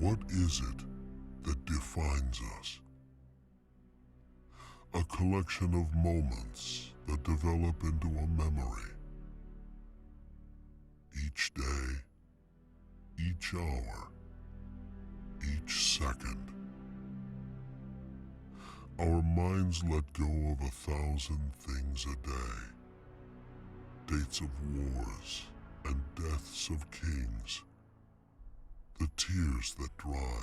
What is it that defines us? A collection of moments that develop into a memory. Each day, each hour, each second. Our minds let go of 1,000 things a day. Dates of wars and deaths of kings. The tears that dry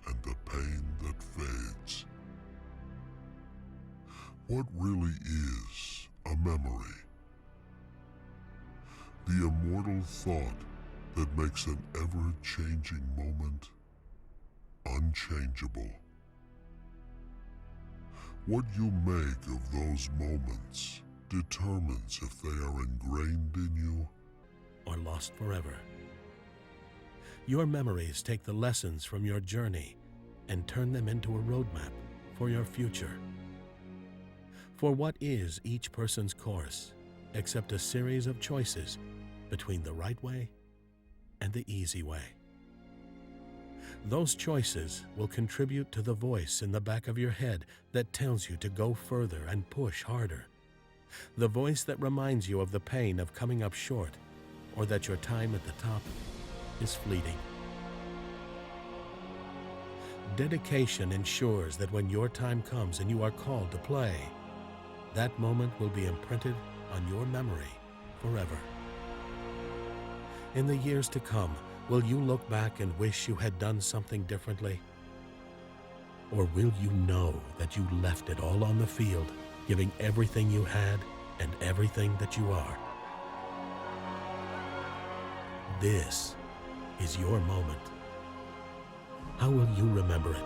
and the pain that fades. What really is a memory? The immortal thought that makes an ever-changing moment unchangeable. What you make of those moments determines if they are ingrained in you or lost forever. Your memories take the lessons from your journey and turn them into a roadmap for your future. For what is each person's course except a series of choices between the right way and the easy way? Those choices will contribute to the voice in the back of your head that tells you to go further and push harder. The voice that reminds you of the pain of coming up short, or that your time at the top is fleeting. Dedication ensures that when your time comes and you are called to play, that moment will be imprinted on your memory forever. In the years to come, will you look back and wish you had done something differently? Or will you know that you left it all on the field, giving everything you had and everything that you are? This is your moment. How will you remember it?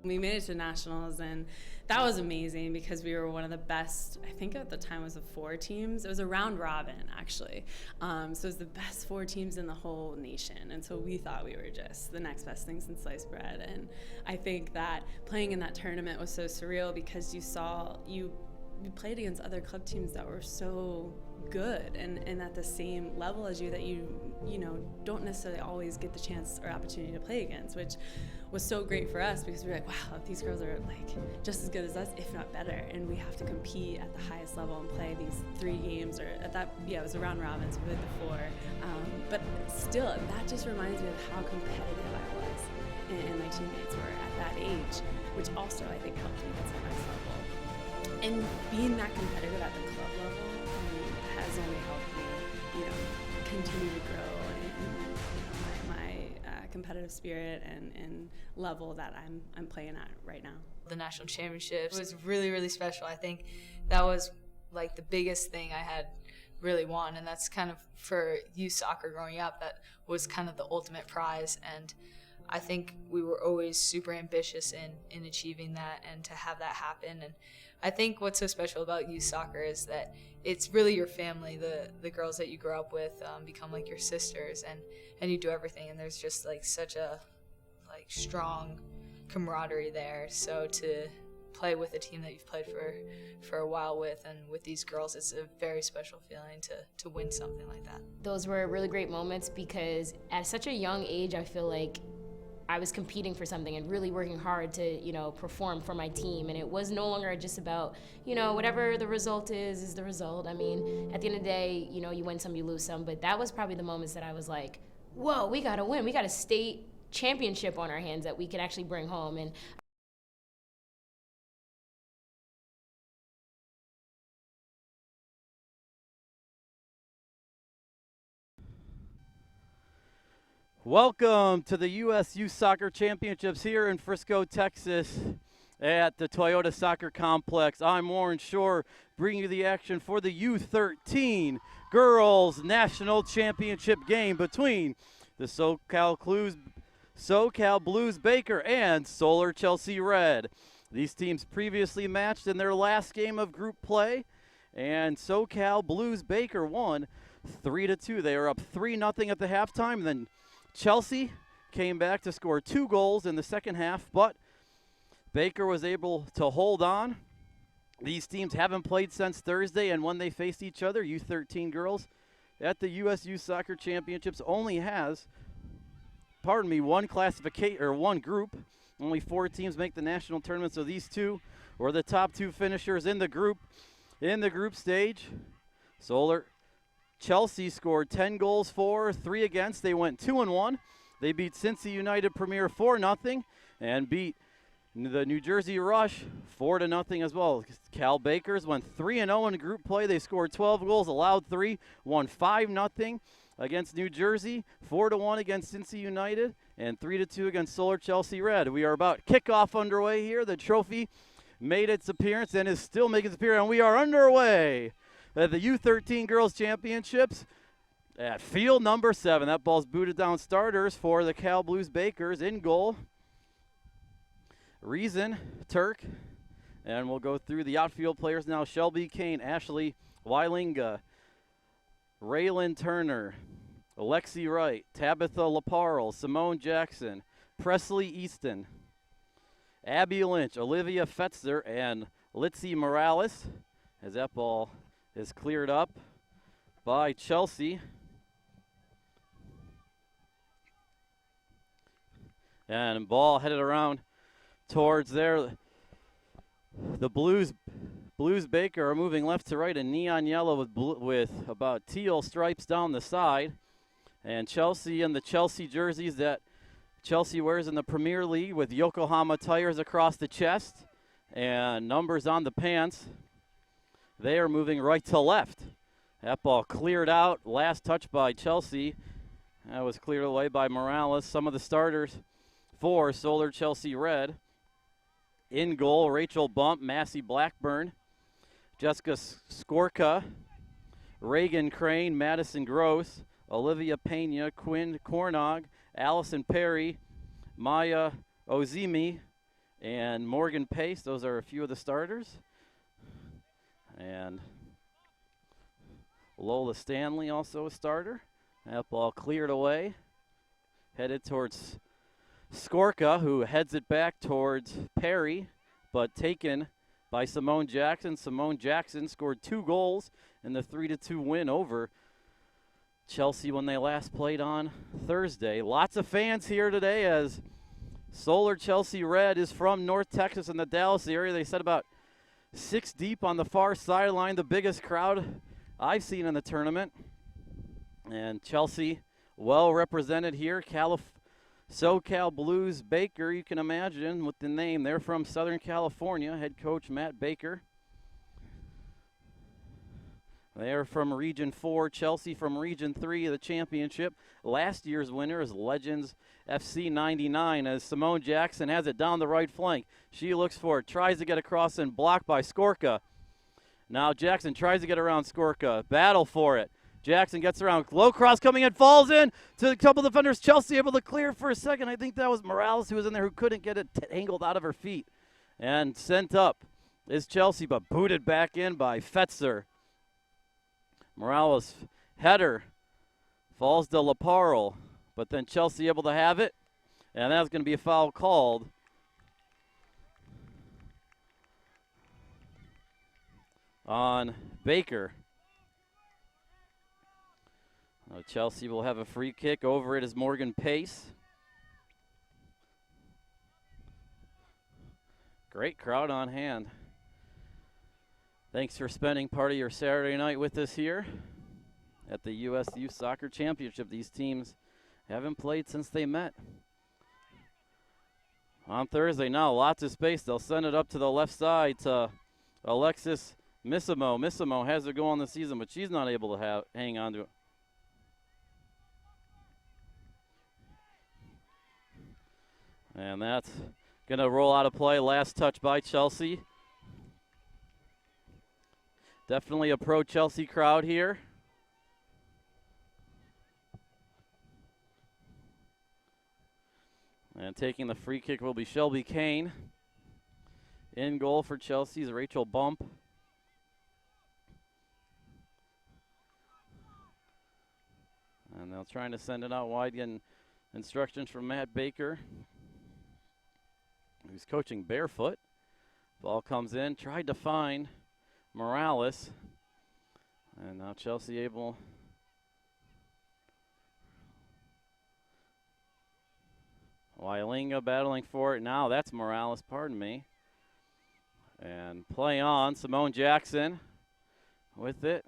We made it to nationals, and that was amazing because we were one of the best. I think at the time it was 4 teams. It was a round robin, actually. So it was the best 4 teams in the whole nation, and so we thought we were just the next best thing since sliced bread. And I think that playing in that tournament was so surreal because you played against other club teams that were so good and at the same level as you that you don't necessarily always get the chance or opportunity to play against, which was so great for us because we were like, wow, these girls are like just as good as us, if not better, and we have to compete at the highest level and play these 3 games, or at that, it was a round robin, so we played the 4. But still, that just reminds me of how competitive I was and my teammates were at that age, which also I think helped me get to the next level. And being that competitive at the club level has only helped me, continue to grow and my competitive spirit and level that I'm playing at right now. The national championships was really, really special. I think that was like the biggest thing I had really won, and that's kind of for youth soccer growing up, that was kind of the ultimate prize. And I think we were always super ambitious in achieving that, and to have that happen. And I think what's so special about youth soccer is that it's really your family. The girls that you grow up with become like your sisters, and you do everything. And there's just like such a strong camaraderie there. So to play with a team that you've played for a while with, and with these girls, it's a very special feeling to win something like that. Those were really great moments because at such a young age, I feel like I was competing for something and really working hard to, perform for my team. And it was no longer just about, whatever the result is the result. I mean, at the end of the day, you win some, you lose some. But that was probably the moments that I was like, whoa, we got to win. We got a state championship on our hands that we can actually bring home. And Welcome to the USYS Soccer Championships here in Frisco, Texas at the Toyota Soccer Complex. I'm Warren Shore, bringing you the action for the U13 Girls National Championship game between the SoCal Blues Baker and Solar Chelsea Red. These teams previously matched in their last game of group play, and SoCal Blues Baker won 3-2. They were up 3-0 at the halftime, then Chelsea came back to score 2 goals in the second half, but Baker was able to hold on. These teams haven't played since Thursday, and when they faced each other, U13 girls at the USYS Soccer Championships only has, one classification or one group. Only 4 teams make the national tournament, so these two were the top 2 finishers in the group stage. Chelsea scored 10 goals for, 3 against. They went 2-1. They beat Cincy United Premier 4-0 and beat the New Jersey Rush 4-0 as well. Cal Bakers went 3-0 in group play. They scored 12 goals, allowed 3, won 5-0 against New Jersey, 4-1 against Cincy United, and 3-2 against Solar Chelsea Red. We are about kickoff underway here. The trophy made its appearance and is still making its appearance, and we are underway at the U13 Girls Championships at field number 7. That ball's booted down. Starters for the Cal Blues Bakers. In goal, Reason, Turk. And we'll go through the outfield players now. Shelby Kane, Ashley Weilinga, Raylan Turner, Alexi Wright, Tabitha Laparle, Simone Jackson, Presley Easton, Abby Lynch, Olivia Fetzer, and Litzy Morales, as that ball is cleared up by Chelsea. And ball headed around towards there. The Blues Baker are moving left to right in neon yellow with about teal stripes down the side. And Chelsea in the Chelsea jerseys that Chelsea wears in the Premier League with Yokohama tires across the chest and numbers on the pants. They are moving right to left. That ball cleared out. Last touch by Chelsea. That was cleared away by Morales. Some of the starters for Solar Chelsea Red. In goal, Rachel Bump, Massey Blackburn, Jessica Skorka, Reagan Crane, Madison Gross, Olivia Pena, Quinn Cornog, Allison Perry, Maya Ozimi, and Morgan Pace. Those are a few of the starters. And Lola Stanley also a starter. That ball cleared away. Headed towards Skorka, who heads it back towards Perry, but taken by Simone Jackson. Simone Jackson scored 2 goals in the 3-2 win over Chelsea when they last played on Thursday. Lots of fans here today as Solar Chelsea Red is from North Texas in the Dallas area. They said about 6 deep on the far sideline, the biggest crowd I've seen in the tournament. And Chelsea well represented here. SoCal Blues Baker, you can imagine with the name. They're from Southern California. Head coach Matt Baker. They are from Region 4. Chelsea from Region 3 of the championship. Last year's winner is Legends FC 99 as Simone Jackson has it down the right flank. She looks for it, tries to get across and blocked by Skorka. Now Jackson tries to get around Skorka. Battle for it. Jackson gets around. Low cross coming in, falls in to a couple defenders. Chelsea able to clear for a second. I think that was Morales who was in there who couldn't get it angled out of her feet and sent up. is Chelsea, but booted back in by Fetzer. Morales header falls to Laparle, but then Chelsea able to have it, and that's going to be a foul called. On Baker. Chelsea will have a free kick. Over it is Morgan Pace. Great crowd on hand. Thanks for spending part of your Saturday night with us here at the U.S. Youth Soccer Championship. These teams haven't played since they met on Thursday. Now lots of space. They'll send it up to the left side to Alexis Missimo. Missimo has a goal on the season, but she's not able to hang on to it. And that's going to roll out of play. Last touch by Chelsea. Definitely a pro-Chelsea crowd here. And taking the free kick will be Shelby Kane. In goal for Chelsea is Rachel Bump. And they're trying to send it out wide, getting instructions from Matt Baker, who's coaching barefoot. Ball comes in, tried to find Morales. And now Chelsea able. Wylinga battling for it now. That's Morales, pardon me. And play on. Simone Jackson with it.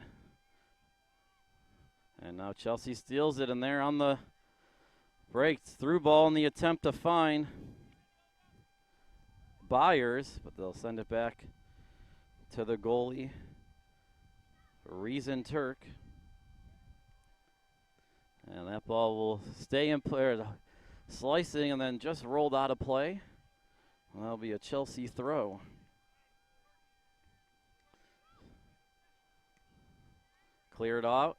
And now Chelsea steals it, and they're on the break. Through ball in the attempt to find Byers, but they'll send it back to the goalie, Reason Turk. And that ball will stay in play, slicing, and then just rolled out of play. That'll be a Chelsea throw. Cleared out.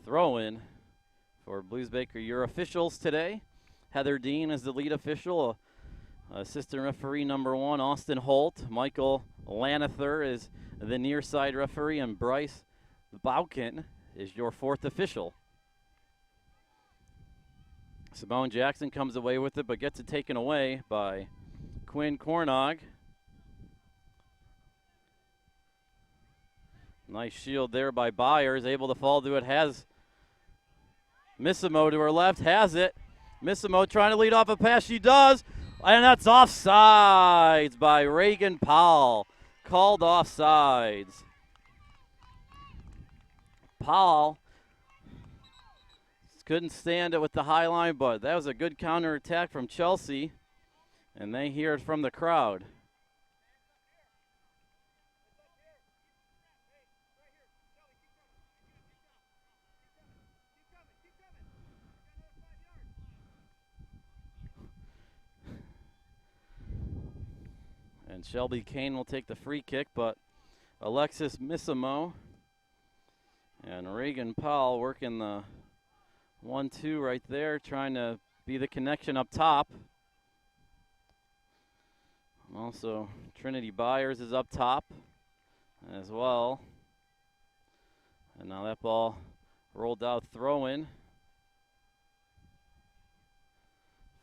Throw in for Blues Baker. Your officials today: Heather Dean is the lead official. Assistant referee number 1, Austin Holt. Michael Lanather is the near side referee, and Bryce Bauken is your 4th official. Simone Jackson comes away with it, but gets it taken away by Quinn Cornog. Nice shield there by Byers, able to fall to it. Has Missimo to her left, has it. Missimo trying to lead off a pass, she does. And that's offsides by Reagan Powell. Called offsides. Powell couldn't stand it with the high line, but that was a good counterattack from Chelsea. And they hear it from the crowd. And Shelby Kane will take the free kick, but Alexis Missimo and Reagan Powell working the 1-2 right there, trying to be the connection up top. Also, Trinity Byers is up top as well. And now that ball rolled out, throw in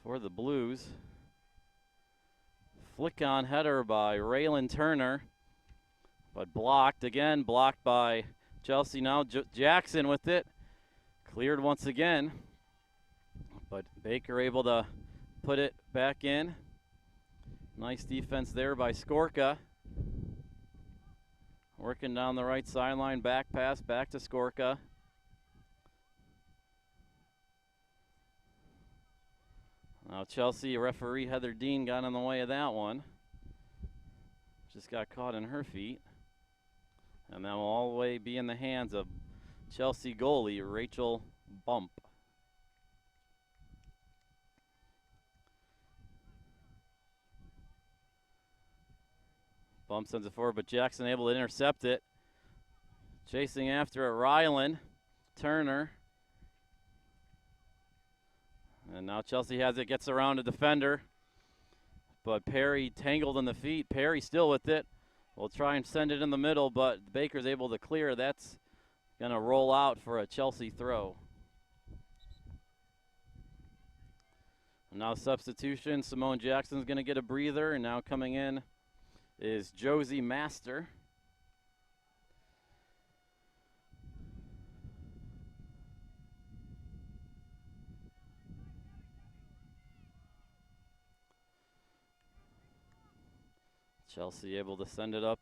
for the Blues. Flick on header by Raylan Turner, but blocked again, blocked by Chelsea. Now Jackson with it, cleared once again, but Baker able to put it back in. Nice defense there by Skorka. Working down the right sideline, back pass, back to Skorka. Now Chelsea referee Heather Dean got in the way of that one. Just got caught in her feet. And that will all the way be in the hands of Chelsea goalie Rachel Bump. Bump sends it forward, but Jackson able to intercept it. Chasing after it, Ryland, Turner. And now Chelsea has it, gets around a defender. but Perry tangled in the feet. Perry still with it. Will try and send it in the middle, but Baker's able to clear. That's going to roll out for a Chelsea throw. Now substitution, Simone Jackson's going to get a breather, and now coming in is Josie Master. Chelsea able to send it up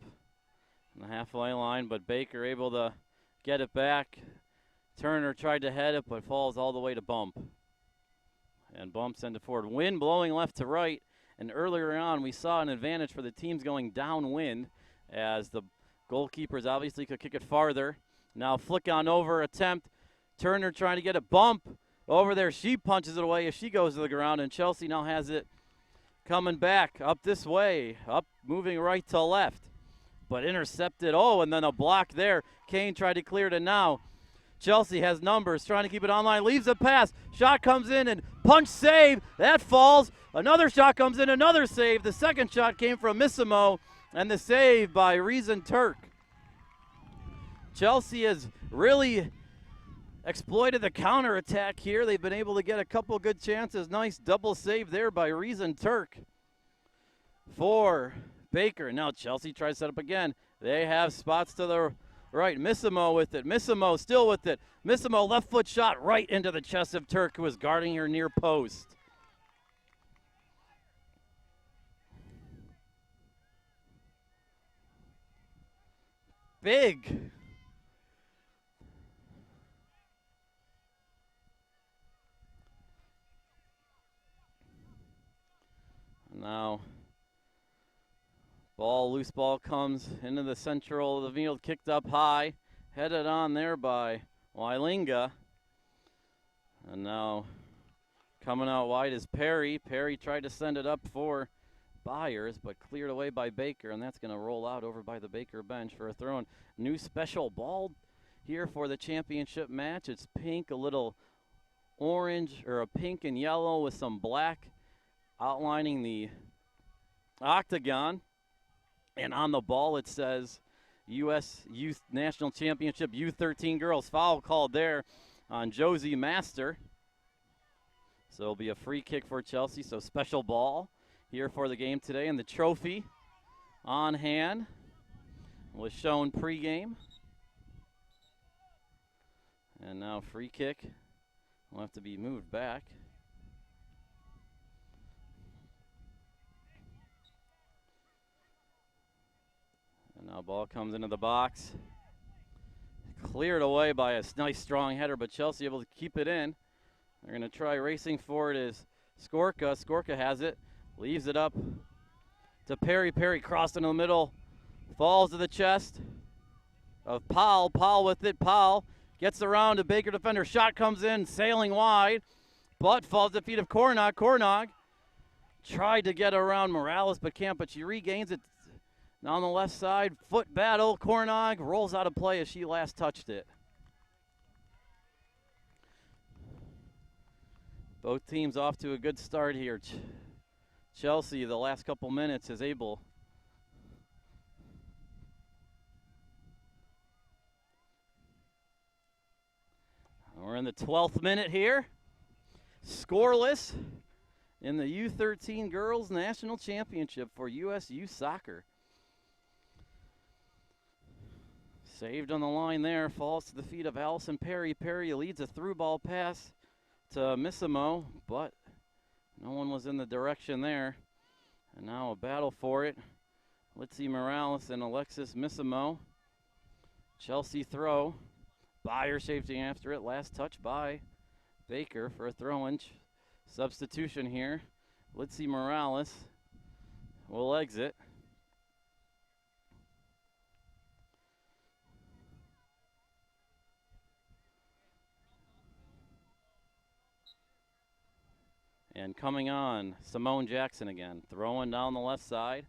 in the halfway line, but Baker able to get it back. Turner tried to head it, but falls all the way to Bump. And Bump send it forward. Wind blowing left to right, and earlier on we saw an advantage for the teams going downwind as the goalkeepers obviously could kick it farther. Now flick on over attempt. Turner trying to get a Bump over there. She punches it away as she goes to the ground, and Chelsea now has it coming back up this way, up moving right to left, but intercepted. Oh, and then a block there. Kane tried to clear it, and now Chelsea has numbers, trying to keep it online, leaves a pass, shot comes in, and punch save, that falls. Another shot comes in, another save. The second shot came from Missimo, and the save by Reason Turk. Chelsea has really exploited the counterattack here. They've been able to get a couple good chances. Nice double save there by Reason Turk for Baker. Now Chelsea tries to set up again. They have spots to the right. Missimo with it. Missimo still with it. Missimo left foot shot right into the chest of Turk, who was guarding her near post. Big. Now, loose ball comes into the central of the field, kicked up high, headed on there by Wylinga. And now coming out wide is Perry. Perry tried to send it up for Byers, but cleared away by Baker, and that's going to roll out over by the Baker bench for a throw-in. New special ball here for the championship match. It's pink, a little orange, or a pink and yellow with some black outlining the octagon, and on the ball it says U.S. Youth National Championship U13 girls. Foul called there on Josie Master. So it'll be a free kick for Chelsea. So special ball here for the game today, and the trophy on hand was shown pregame. And now free kick will have to be moved back. And now ball comes into the box. Cleared away by a nice strong header, but Chelsea able to keep it in. They're going to try racing for it is Skorka. Skorka has it. Leaves it up to Perry. Perry crossed into the middle. Falls to the chest of Powell. Powell with it. Powell gets around to Baker defender. Shot comes in, sailing wide, but falls at the feet of Cornog. Cornog tried to get around Morales, but can't, but she regains it. Now on the left side, foot battle. Cornog rolls out of play as she last touched it. Both teams off to a good start here. Chelsea, the last couple minutes, is able. We're in the 12th minute here. Scoreless in the U13 Girls National Championship for USYS Soccer. Saved on the line there, falls to the feet of Allison Perry. Perry leads a through ball pass to Missimo, but no one was in the direction there. And now a battle for it. Litzy Morales and Alexis Missimo. Chelsea throw. Byers safety after it. Last touch by Baker for a throw-in. Substitution here. Litzy Morales will exit. And coming on, Simone Jackson again, throwing down the left side.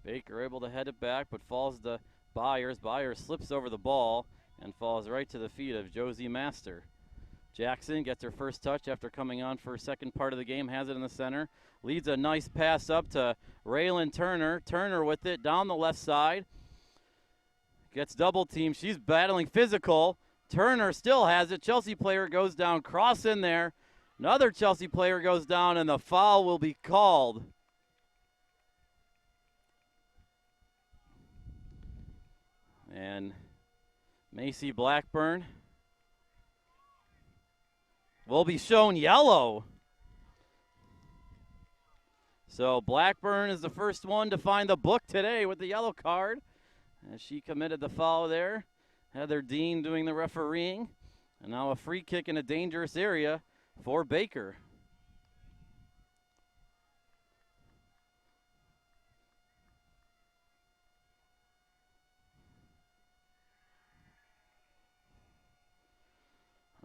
Baker able to head it back, but falls to Byers. Byers slips over the ball and falls right to the feet of Josie Master. Jackson gets her first touch after coming on for a second part of the game, has it in the center. Leads a nice pass up to Raylan Turner. Turner with it down the left side. Gets double teamed. She's battling physical. Turner still has it. Chelsea player goes down. Cross in there. Another Chelsea player goes down, and the foul will be called. And Macy Blackburn will be shown yellow. So Blackburn is the first one to find the book today with the yellow card, as she committed the foul there. Heather Dean doing the refereeing. And now a free kick in a dangerous area for Baker.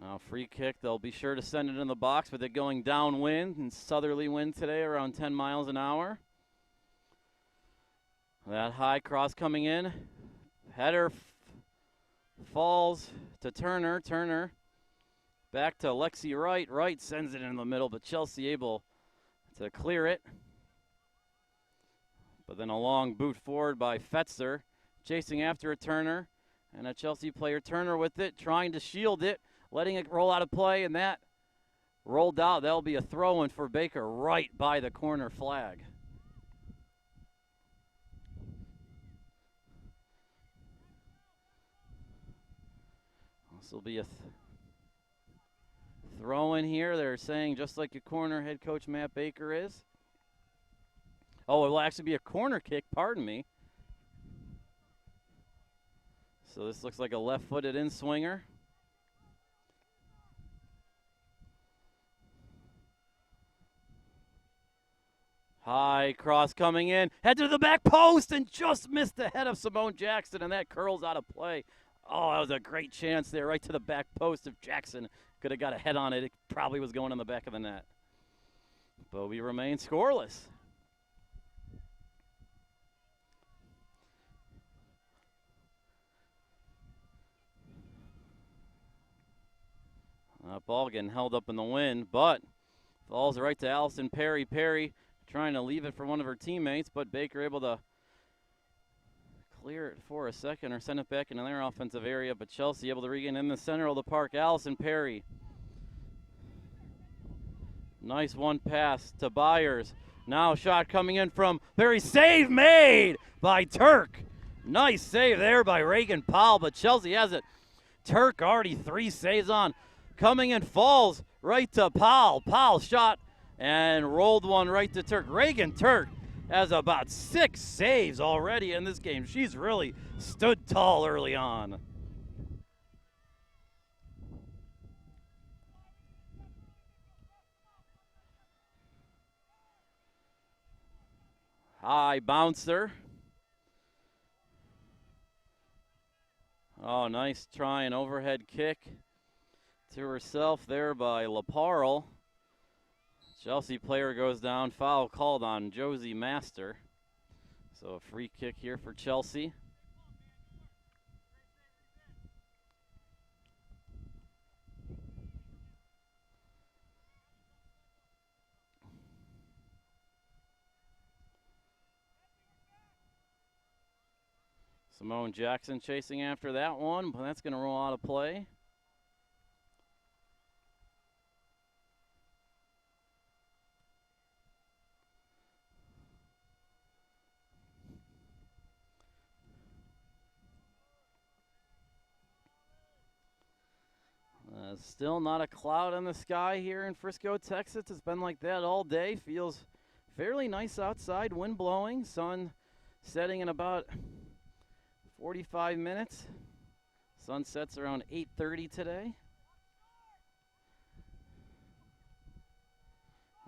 Now free kick, they'll be sure to send it in the box with it going downwind and southerly wind today around 10 miles an hour. That high cross coming in. Header falls to Turner. Turner back to Lexi Wright. Wright sends it in the middle, but Chelsea able to clear it. But then a long boot forward by Fetzer. Chasing after a Turner. And a Chelsea player, Turner with it, trying to shield it. Letting it roll out of play, and that rolled out. That'll be a throw-in for Baker right by the corner flag. This will be a throw-in here. They're saying just like your corner head coach Matt Baker is. Oh, it will actually be a corner kick, pardon me. So this looks like a left-footed in-swinger. High cross coming in, head to the back post, and just missed the head of Simone Jackson, and that curls out of play. Oh, that was a great chance there, right to the back post. If Jackson could have got a head on it, it probably was going on the back of the net. But we remain scoreless. Ball getting held up in the wind, but falls right to Allison Perry. Perry trying to leave it for one of her teammates, but Baker able to clear it for a second or send it back into their offensive area, but Chelsea able to regain in the center of the park. Allison Perry. Nice one pass to Byers. Now shot coming in from Perry. Save made by Turk. Nice save there by Reagan Powell, but Chelsea has it. Turk already 3 saves on. Coming in, falls right to Powell. Powell shot and rolled one right to Turk. Reagan Turk has about 6 saves already in this game. She's really stood tall early on. High bouncer. Oh, nice try and overhead kick to herself there by LaParle. Chelsea player goes down. Foul called on Josie Master. So a free kick here for Chelsea. Simone Jackson chasing after that one, but that's going to roll out of play. Still not a cloud in the sky here in Frisco, Texas. It's been like that all day. Feels fairly nice outside. Wind blowing. Sun setting in about 45 minutes. Sun sets around 8:30 today.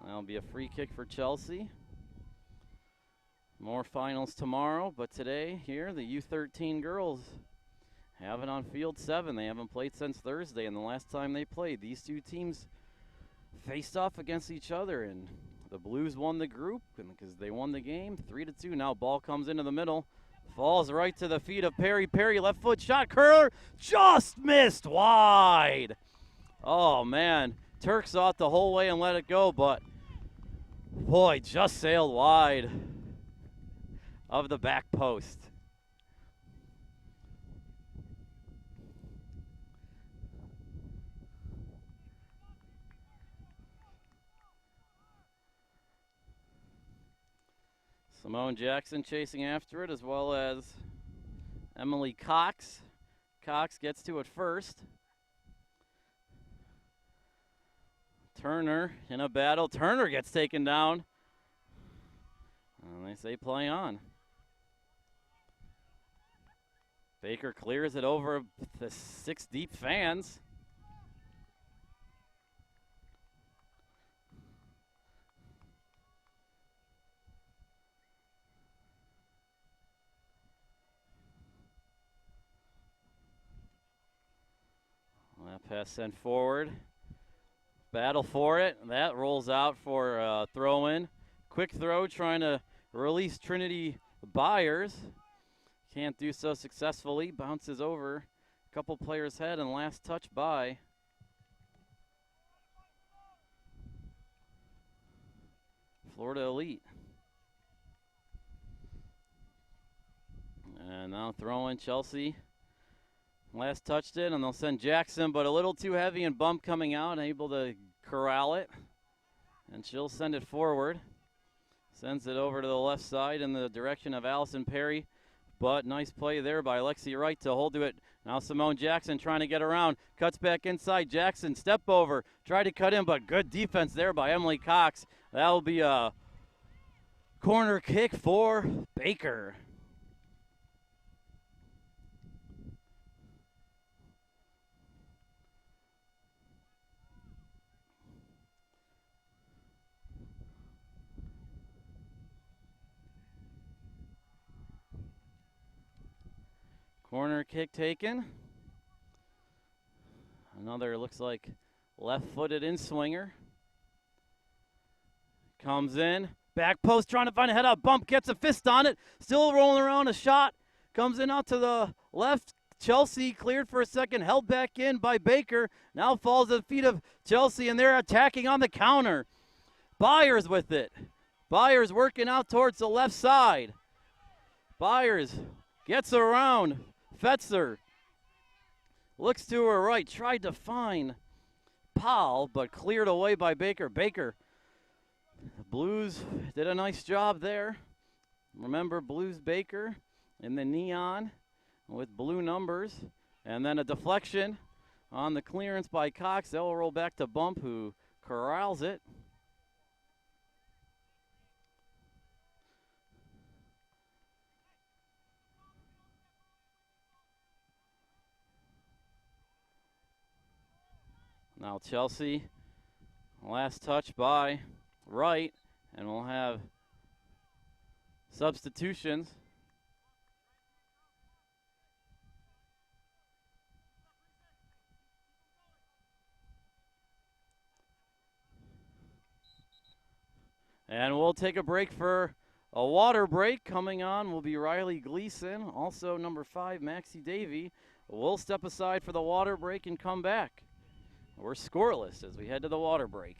That'll be a free kick for Chelsea. More finals tomorrow, but today here the U13 girls have it on field 7. They haven't played since Thursday, and the last time they played, these two teams faced off against each other, and the Blues won the group because they won the game 3-2. Now ball comes into the middle, falls right to the feet of Perry. Perry left foot shot, curler just missed wide. Oh, man. Turk saw it the whole way and let it go, but boy, just sailed wide of the back post. Simone Jackson chasing after it, as well as Emily Cox. Cox gets to it first. Turner in a battle. Turner gets taken down. And they say play on. Baker clears it over the 6 deep fans. That pass sent forward. Battle for it. That rolls out for a throw-in. Quick throw trying to release Trinity Byers. Can't do so successfully. Bounces over a couple players' head and last touch by Florida Elite. And now throw-in Chelsea. Last touched it, and they'll send Jackson, but a little too heavy and bump coming out, able to corral it. And she'll send it forward. Sends it over to the left side in the direction of Allison Perry. But nice play there by Lexi Wright to hold to it. Now Simone Jackson trying to get around. Cuts back inside. Jackson, step over. Tried to cut in, but good defense there by Emily Cox. That'll be a corner kick for Baker. Corner kick taken. Another looks like left-footed in-swinger. Comes in. Back post trying to find a head-up bump. Gets a fist on it. Still rolling around a shot. Comes in out to the left. Chelsea cleared for a second. Held back in by Baker. Now falls at the feet of Chelsea, and they're attacking on the counter. Byers with it. Byers working out towards the left side. Byers gets around. Fetzer looks to her right, tried to find Powell, but cleared away by Baker. Baker, the Blues did a nice job there. Remember Blues Baker in the neon with blue numbers. And then a deflection on the clearance by Cox. They'll roll back to Bump, who corrals it. Now Chelsea, last touch by Wright, and we'll have substitutions. And we'll take a break for a water break. Coming on will be Riley Gleason, also number 5, Maxie Davey. We'll step aside for the water break and come back. We're scoreless as we head to the water break.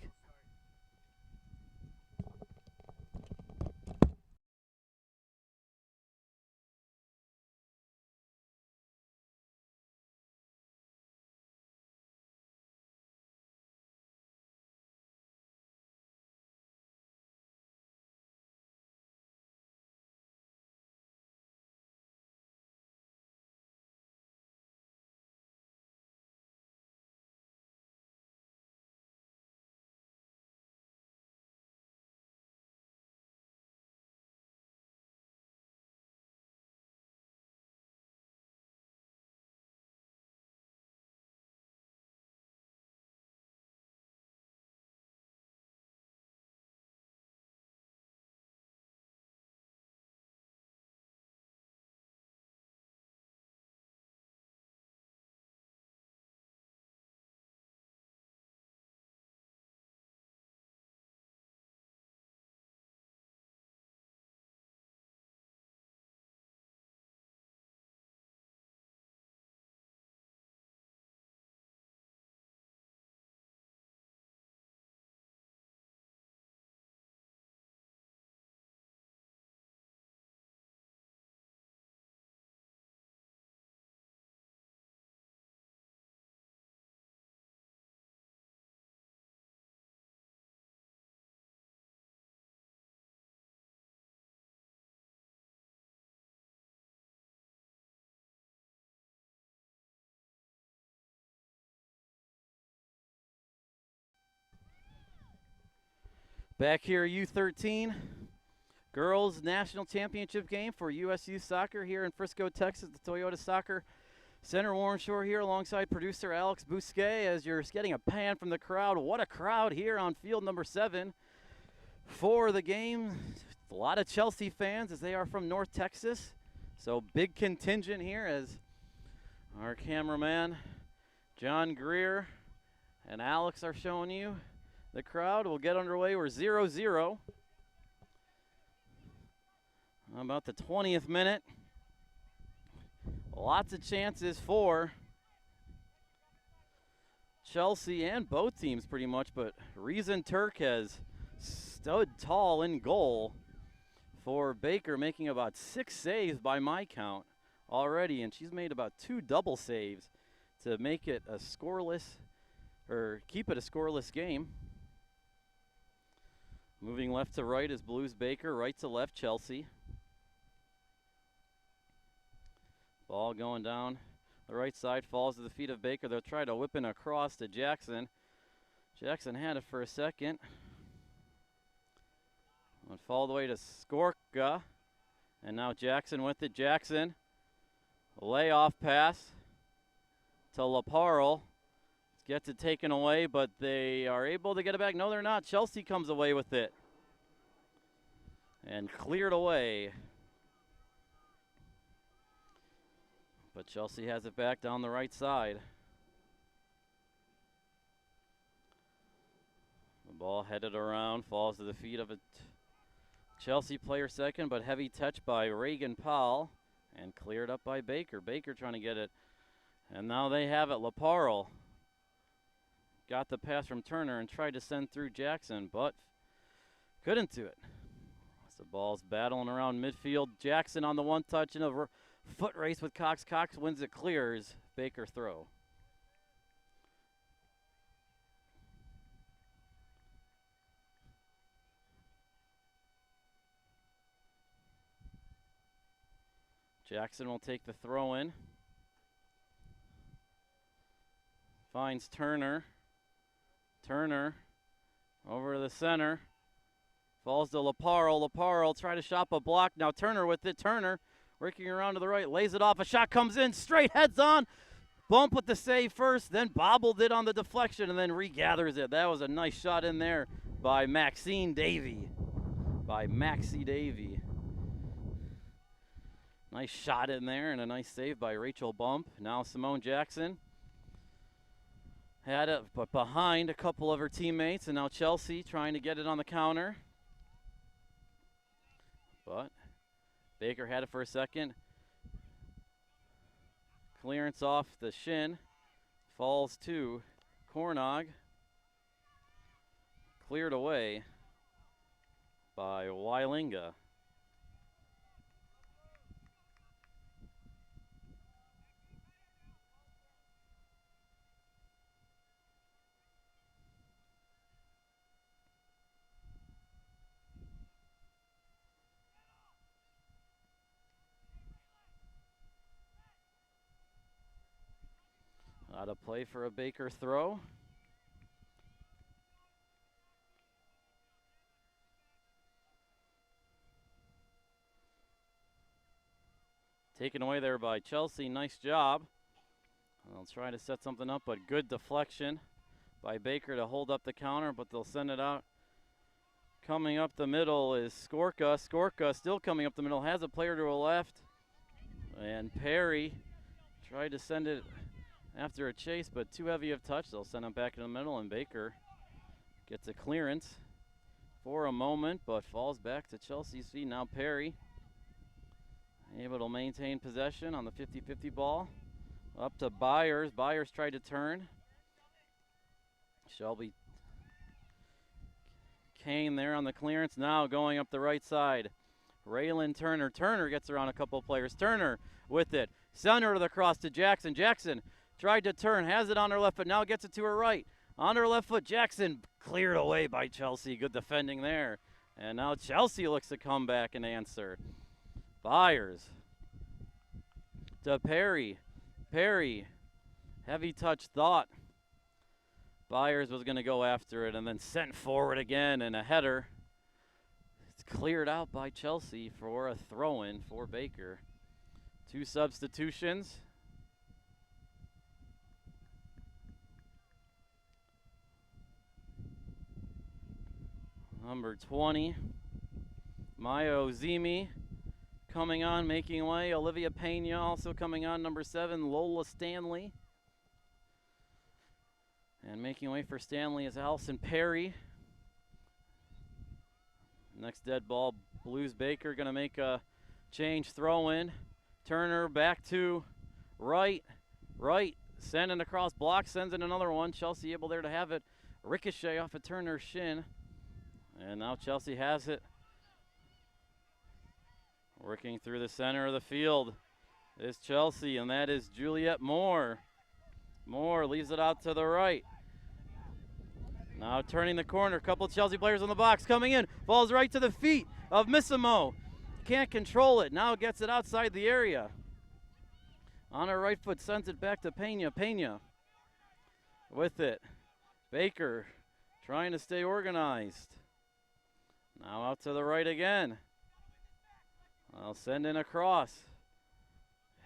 Back here, U13, girls national championship game for USYS soccer here in Frisco, Texas, the Toyota Soccer Center. Warren Shore here alongside producer Alex Bousquet as you're getting a pan from the crowd. What a crowd here on field number 7 for the game. A lot of Chelsea fans as they are from North Texas. So big contingent here as our cameraman John Greer and Alex are showing you the crowd. Will get underway. We're 0-0. About the 20th minute. Lots of chances for Chelsea and both teams pretty much, but Reason Turk has stood tall in goal for Baker, making about 6 saves by my count already, and she's made about 2 double saves to make it a scoreless, or keep it a scoreless game. Moving left to right is Blues Baker, right to left Chelsea. Ball going down the right side, falls to the feet of Baker. They'll try to whip it across to Jackson. Jackson had it for a second. Went all the way to Skorka. And now Jackson with it. Jackson, a layoff pass to Laparle. Gets it taken away, but they are able to get it back. No, they're not. Chelsea comes away with it. And cleared away. But Chelsea has it back down the right side. The ball headed around, falls to the feet of a Chelsea player second, but heavy touch by Reagan Powell and cleared up by Baker. Baker trying to get it. And now they have it. Laparle got the pass from Turner and tried to send through Jackson, but couldn't do it. As the ball's battling around midfield. Jackson on the one touch in a foot race with Cox. Cox wins it, clears. Baker throw. Jackson will take the throw in. Finds Turner. Turner over to the center. Falls to Laparle. Laparle try to shop a block. Now Turner with it. Turner working around to the right. Lays it off. A shot comes in. Straight heads on. Bump with the save first. Then bobbled it on the deflection and then regathers it. That was a nice shot in there by Maxine Davey. Maxie Davey. Nice shot in there and a nice save by Rachel Bump. Now Simone Jackson. Had it, but behind a couple of her teammates, and now Chelsea trying to get it on the counter. But Baker had it for a second. Clearance off the shin. Falls to Cornog. Cleared away by Weilinga. Out of play for a Baker throw. Taken away there by Chelsea. Nice job. They'll try to set something up, but good deflection by Baker to hold up the counter, but they'll send it out. Coming up the middle is Skorka. Skorka still coming up the middle. Has a player to her left. And Perry tried to send it after a chase, but too heavy of touch. They'll send him back in the middle, and Baker gets a clearance for a moment, but falls back to Chelsea's feet. Now Perry able to maintain possession on the 50-50 ball. Up to Byers. Byers tried to turn. Shelby Kane there on the clearance. Now going up the right side. Raylan Turner. Turner gets around a couple players. Turner with it. Center to the cross to Jackson. Jackson tried to turn, has it on her left foot, now gets it to her right. On her left foot, Jackson cleared away by Chelsea. Good defending there. And now Chelsea looks to come back and answer. Byers to Perry. Perry, heavy touch, thought Byers was going to go after it and then sent forward again and a header. cleared out by Chelsea for a throw-in for Baker. 2 substitutions. Number 20, Maya Ozimi coming on, making way. Olivia Pena also coming on. Number 7, Lola Stanley. And making way for Stanley is Allison Perry. Next dead ball, Blues Baker going to make a change, throw in. Turner back to right, sending across, block, sends in another one. Chelsea able there to have it. Ricochet off of Turner's shin. And now Chelsea has it. Working through the center of the field is Chelsea, and that is Juliet Moore. Moore leaves it out to the right. Now turning the corner, couple Chelsea players in the box coming in. Falls right to the feet of Missimo. Can't control it, now gets it outside the area. On her right foot, sends it back to Pena. Pena with it. Baker trying to stay organized. Now out to the right again. I'll send in a cross.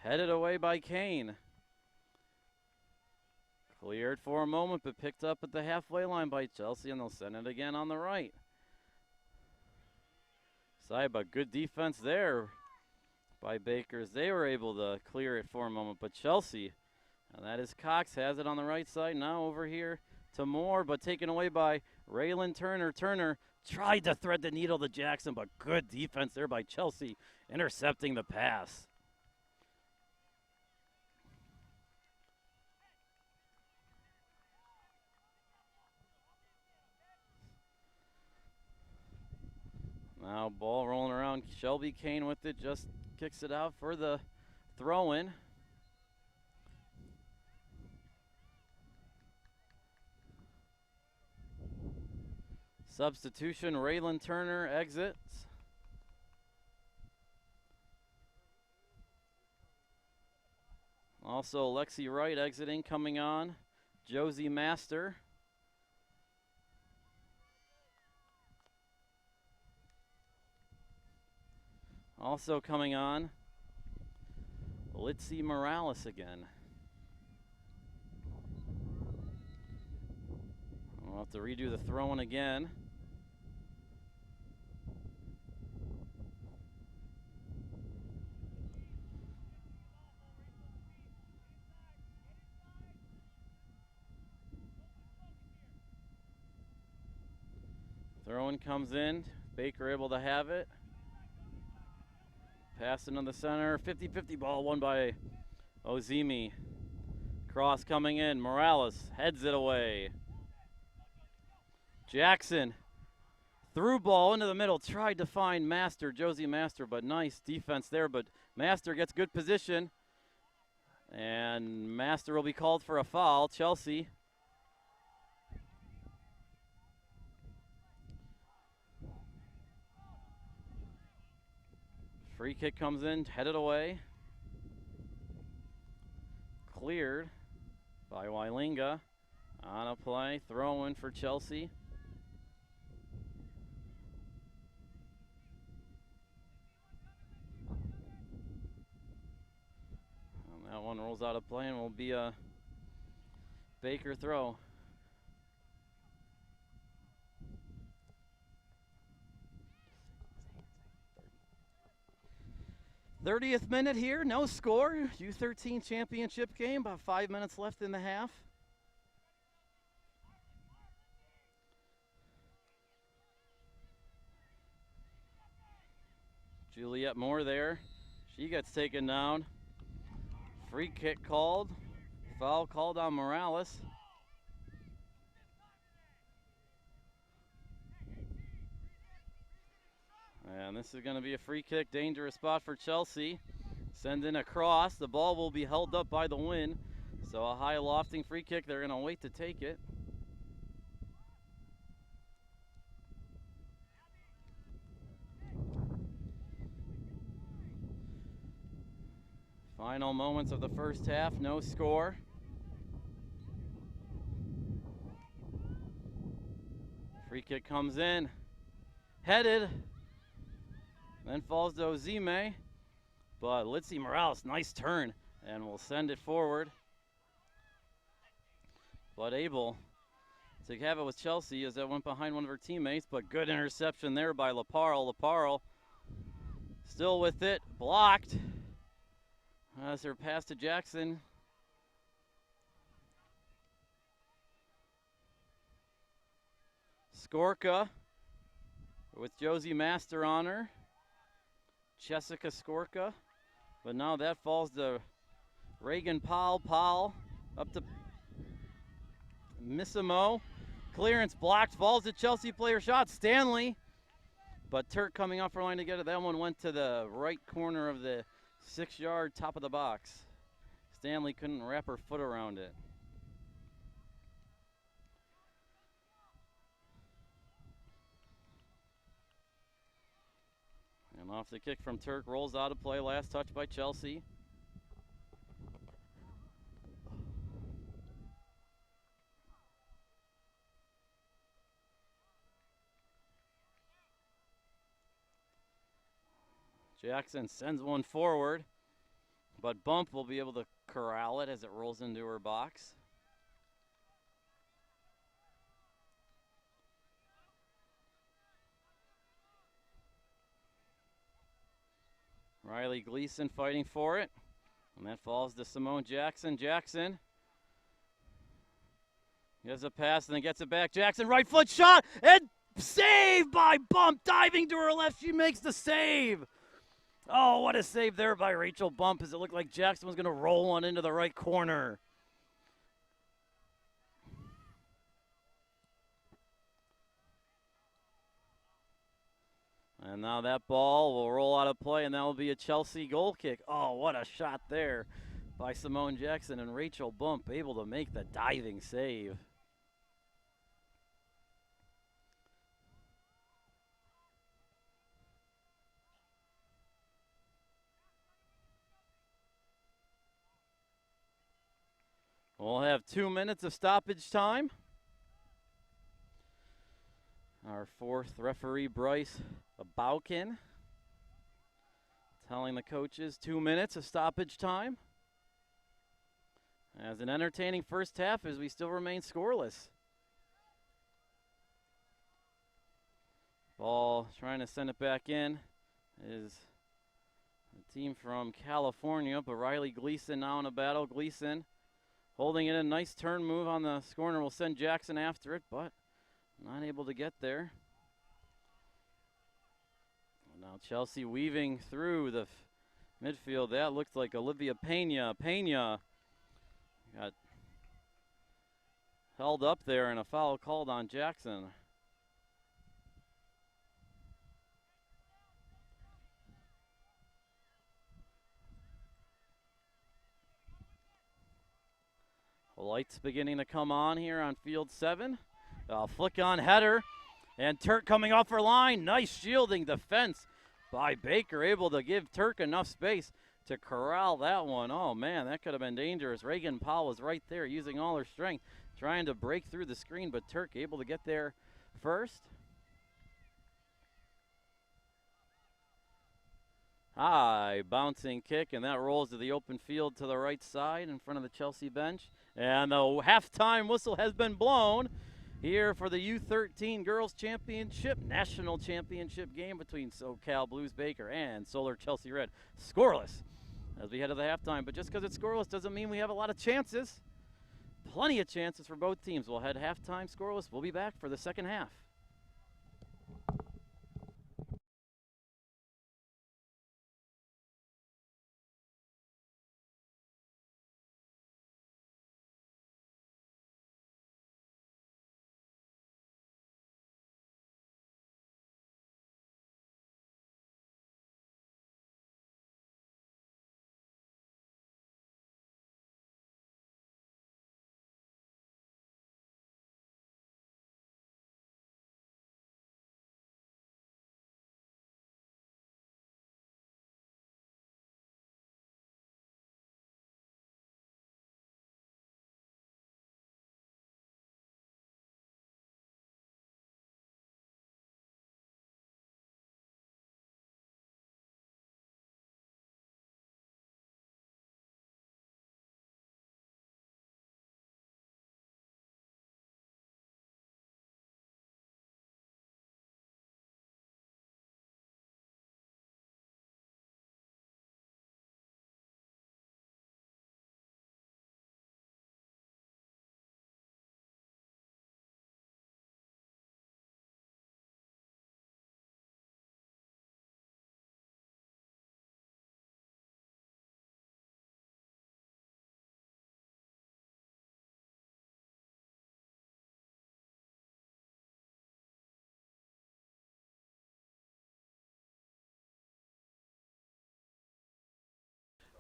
Headed away by Kane. Cleared for a moment, but picked up at the halfway line by Chelsea, and they'll send it again on the right. Saiba, good defense there by Bakers. They were able to clear it for a moment, but Chelsea, and that is Cox, has it on the right side. Now over here to Moore, but taken away by Raylan Turner. Turner tried to thread the needle to Jackson, but good defense there by Chelsea, intercepting the pass. Now ball rolling around. Shelby Kane with it, just kicks it out for the throw-in. Substitution, Raylan Turner exits. Also Lexi Wright exiting, coming on. Josie Master. Also coming on, Litzy Morales again. We'll have to redo the throw-in again. Throw-in comes in, Baker able to have it. Pass into the center, 50-50 ball won by Ozimi. Cross coming in, Morales heads it away. Jackson, through ball into the middle, tried to find Master, Josie Master, but nice defense there, but Master gets good position. And Master will be called for a foul, Chelsea. Free kick comes in, headed away. Cleared by Wylinga. On a play, throw in for Chelsea. And that one rolls out of play and will be a Baker throw. 30th minute here, no score. U13 championship game, about 5 minutes left in the half. Juliet Moore there. She gets taken down. Free kick called. Foul called on Morales. And this is going to be a free kick, dangerous spot for Chelsea. Send in a cross. The ball will be held up by the wind. So a high lofting free kick. They're going to wait to take it. Final moments of the first half, no score. Free kick comes in. Headed. Then falls to Ozime. But Litzy Morales, nice turn, and will send it forward. But able to have it with Chelsea as that went behind one of her teammates, but good interception there by Laparle. Laparle still with it, blocked. As her pass to Jackson. Skorka with Josie Master on her. Jessica Skorka. But now that falls to Reagan Powell. Powell up to Missimo. Clearance blocked. Falls to Chelsea player shot. Stanley. But Turk coming off her line to get it. That one went to the right corner of the 6-yard top of the box. Stanley couldn't wrap her foot around it. And off the kick from Turk, rolls out of play. Last touch by Chelsea. Jackson sends one forward, but Bump will be able to corral it as it rolls into her box. Riley Gleason fighting for it, and that falls to Simone Jackson. Jackson gets a pass and then gets it back. Jackson, right foot shot, and saved by Bump. Diving to her left, she makes the save. Oh, what a save there by Rachel Bump, as it looked like Jackson was going to roll one into the right corner. And now that ball will roll out of play, and that will be a Chelsea goal kick. Oh, what a shot there by Simone Jackson, and Rachel Bump able to make the diving save. We'll have 2 minutes of stoppage time. Our fourth referee, Bryce Baukin, telling the coaches 2 minutes of stoppage time. As an entertaining first half as we still remain scoreless. Ball trying to send it back in is a team from California, but Riley Gleason now in a battle. Gleason holding it, a nice turn move on the corner will send Jackson after it, but not able to get there. Now Chelsea weaving through the midfield. That looked like Olivia Pena. Pena got held up there and a foul called on Jackson. Lights beginning to come on here on field 7. Flick on header, and Turk coming off her line. Nice shielding defense by Baker, able to give Turk enough space to corral that one. Oh man, that could have been dangerous. Reagan Powell was right there using all her strength, trying to break through the screen, but Turk able to get there first. High bouncing kick, and that rolls to the open field to the right side in front of the Chelsea bench. And the halftime whistle has been blown here for the U13 Girls Championship, National Championship game between SoCal Blues Baker and Solar Chelsea Red. Scoreless as we head to the halftime, but just because it's scoreless doesn't mean we have a lot of chances. Plenty of chances for both teams. We'll head halftime scoreless. We'll be back for the second half.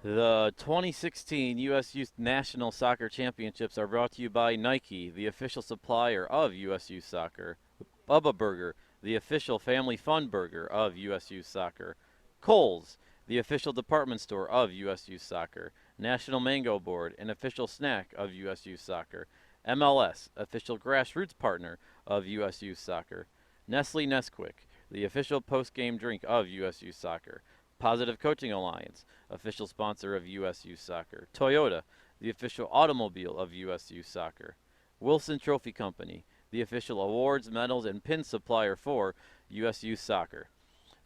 The 2016 U.S. Youth National Soccer Championships are brought to you by Nike, the official supplier of USU Soccer, Bubba Burger, the official family fun burger of USU Soccer, Kohl's, the official department store of USU Soccer, National Mango Board, an official snack of USU Soccer, MLS, official grassroots partner of USU Soccer, Nestle Nesquik, the official post-game drink of USU Soccer, Positive Coaching Alliance, official sponsor of USU Soccer, Toyota, the official automobile of USU Soccer, Wilson Trophy Company, the official awards, medals, and pin supplier for USU Soccer.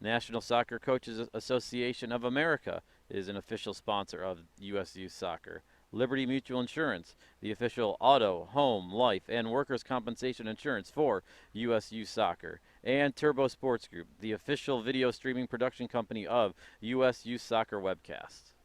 National Soccer Coaches Association of America is an official sponsor of USU Soccer. Liberty Mutual Insurance, the official auto, home, life, and workers' compensation insurance for USU Soccer. And Turbo Sports Group, the official video streaming production company of USU Soccer Webcast.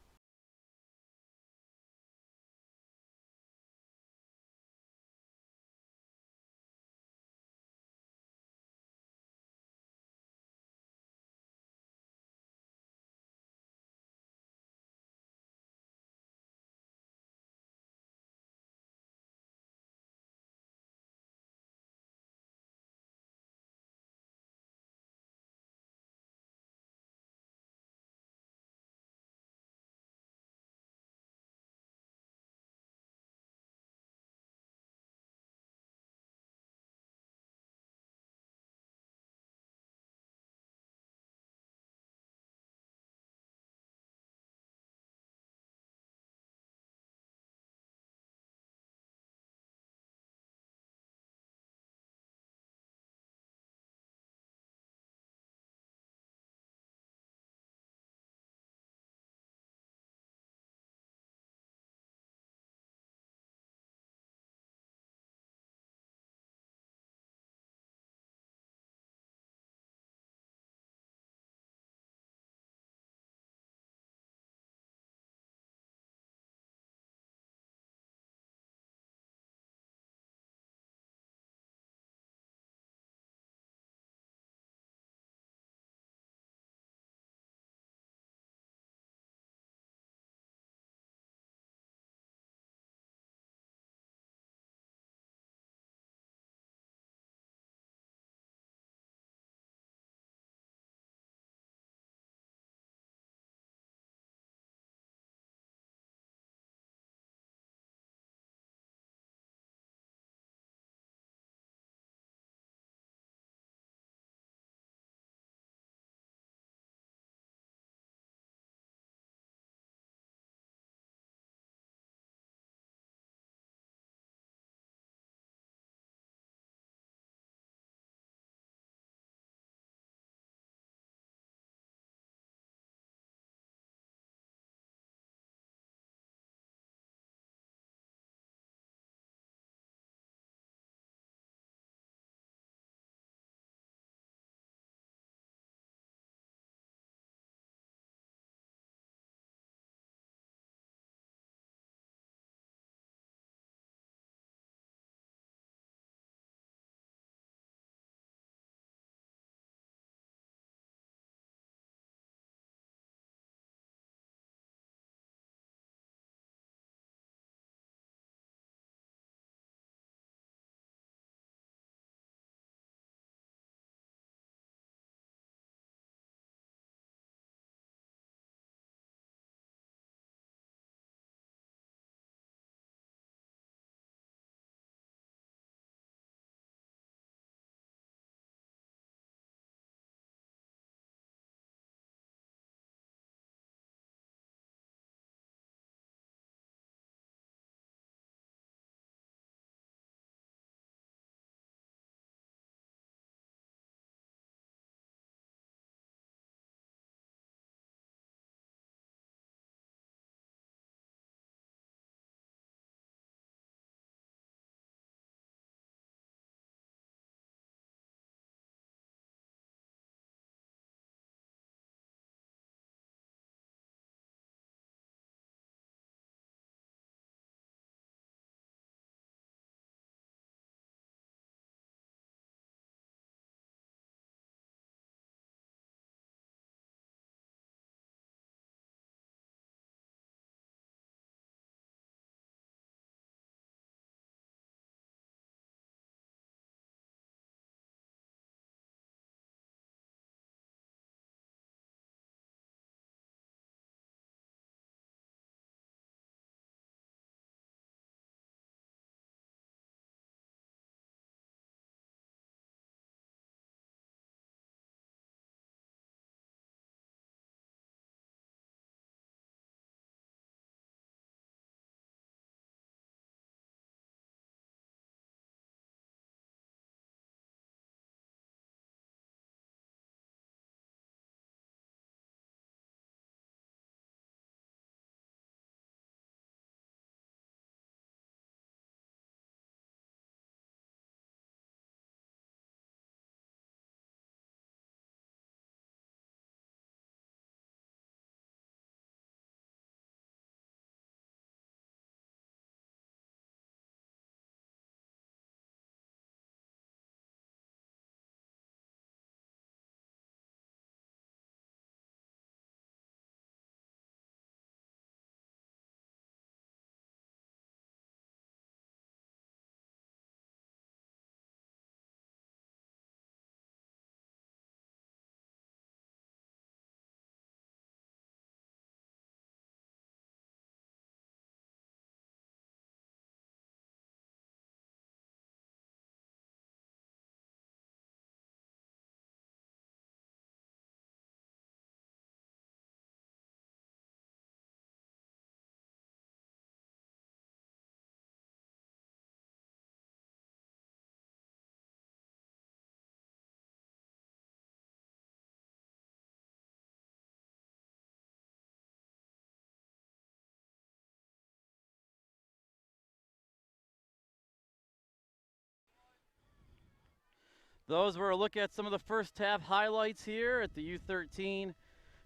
Those were a look at some of the first half highlights here at the U13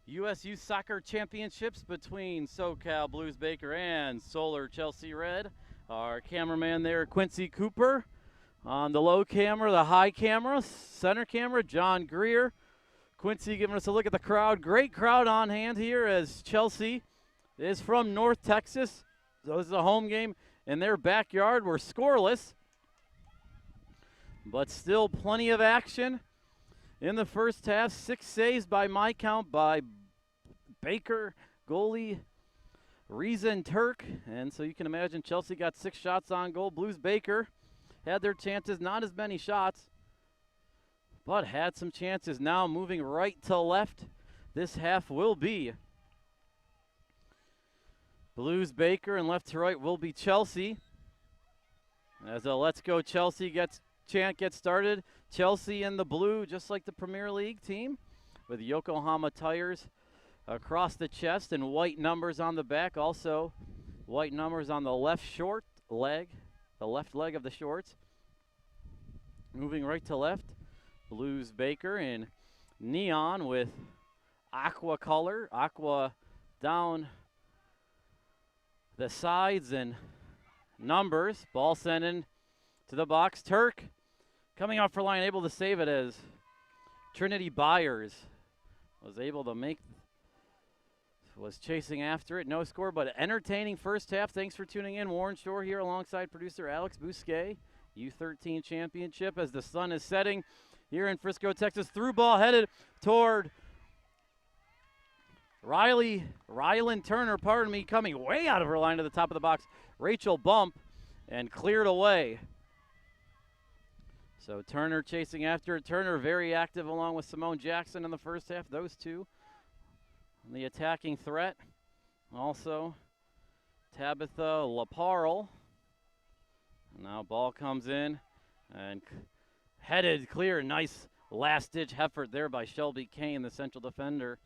USYS Soccer Championships between SoCal Blues Baker and Solar Chelsea Red. Our cameraman there, Quincy Cooper. On the low camera, the high camera, center camera, John Greer. Quincy giving us a look at the crowd. Great crowd on hand here as Chelsea is from North Texas. So this is a home game in their backyard. We're scoreless, but still plenty of action in the first half. 6 saves by my count by Baker, goalie Reason Turk. And so you can imagine Chelsea got 6 shots on goal. Blues Baker had their chances, not as many shots, but had some chances. Now moving right to left, this half will be Blues Baker, and left to right will be Chelsea. As a Let's Go Chelsea chant gets started. Chelsea in the blue, just like the Premier League team, with Yokohama tires across the chest and white numbers on the back. Also, white numbers on the left short leg, the left leg of the shorts. Moving right to left, Blues Baker in neon with aqua color, aqua down the sides and numbers. Ball sent in to the box. Turk coming off for line, able to save it as Trinity Byers was chasing after it. No score, but entertaining first half. Thanks for tuning in. Warren Shore here alongside producer Alex Bousquet. U13 championship as the sun is setting here in Frisco, Texas. Through ball headed toward Rylan Turner, coming way out of her line to the top of the box. Rachel Bump, and cleared away. So Turner chasing after it. Turner very active along with Simone Jackson in the first half. Those two on the attacking threat. Also Tabitha Laparle. Now ball comes in and headed clear. Nice last-ditch effort there by Shelby Kane, the central defender.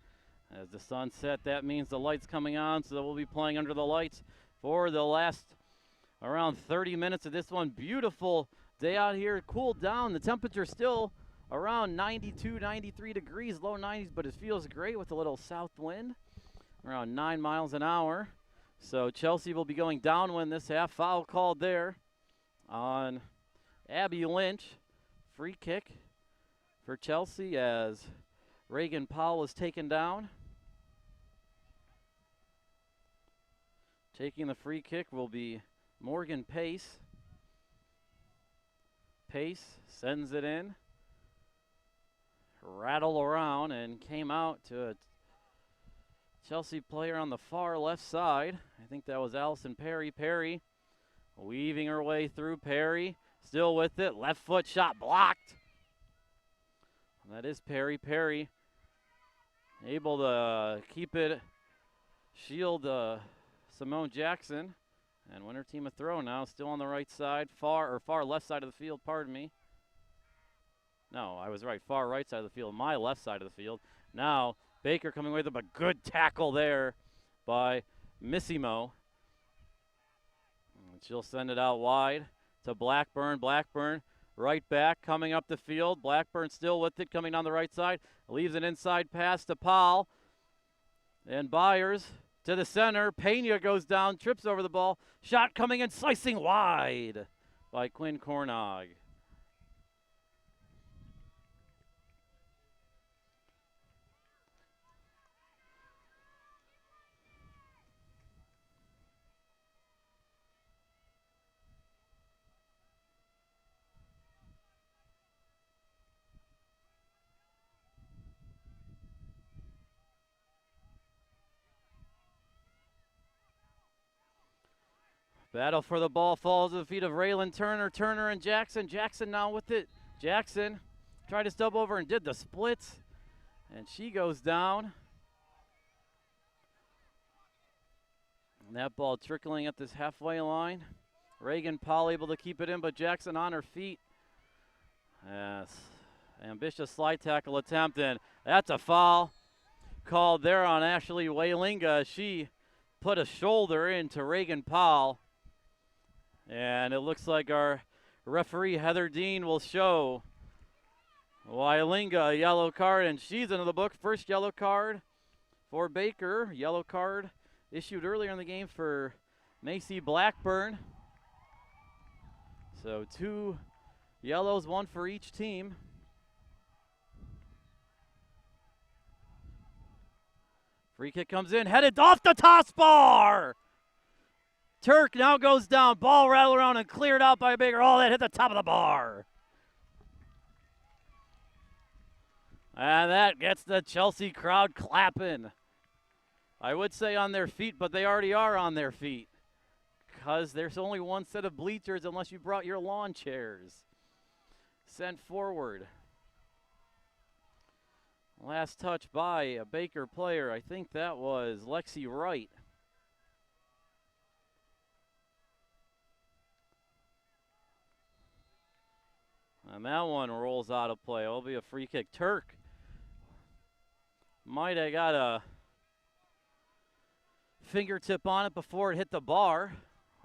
As the sun set, that means the lights coming on, so we'll be playing under the lights for the last around 30 minutes of this one. Beautiful day out here. Cooled down. The temperature still around 92, 93 degrees, low 90s, but it feels great with a little south wind, around 9 miles an hour. So Chelsea will be going downwind this half. Foul called there on Abby Lynch. Free kick for Chelsea as Reagan Powell was taken down. Taking the free kick will be Morgan Pace. Pace sends it in. Rattle around and came out to a Chelsea player on the far left side. I think that was Allison Perry. Perry weaving her way through. Perry still with it. Left foot shot blocked. And that is Perry. Perry able to keep it, shield Simone Jackson, and win her team a throw now. Still on the right side, far left side of the field, pardon me. No, I was right, far right side of the field, my left side of the field. Now, Baker coming with a good tackle there by Missimo. And she'll send it out wide to Blackburn. Blackburn, right back, coming up the field. Blackburn still with it, coming down the right side. Leaves an inside pass to Powell. And Byers to the center. Pena goes down, trips over the ball. Shot coming in, slicing wide by Quinn Cornog. Battle for the ball falls to the feet of Raylan Turner. Turner and Jackson. Jackson now with it. Jackson tried to stub over and did the splits. And she goes down. And that ball trickling at this halfway line. Reagan Paul able to keep it in, but Jackson on her feet. Yes. Ambitious slide tackle attempt, and that's a foul called there on Ashley Wailinga. She put a shoulder into Reagan Powell. And it looks like our referee, Heather Dean, will show Wailinga, a yellow card, and she's into the book. First yellow card for Baker. Yellow card issued earlier in the game for Macy Blackburn. So 2 yellows, 1 for each team. Free kick comes in, headed off the toss bar. Turk now goes down. Ball rattled around and cleared out by Baker. Oh, that hit the top of the bar. And that gets the Chelsea crowd clapping. I would say on their feet, but they already are on their feet, because there's only one set of bleachers unless you brought your lawn chairs. Sent forward. Last touch by a Baker player. I think that was Lexi Wright. And that one rolls out of play. It'll be a free kick. Turk might have got a fingertip on it before it hit the bar.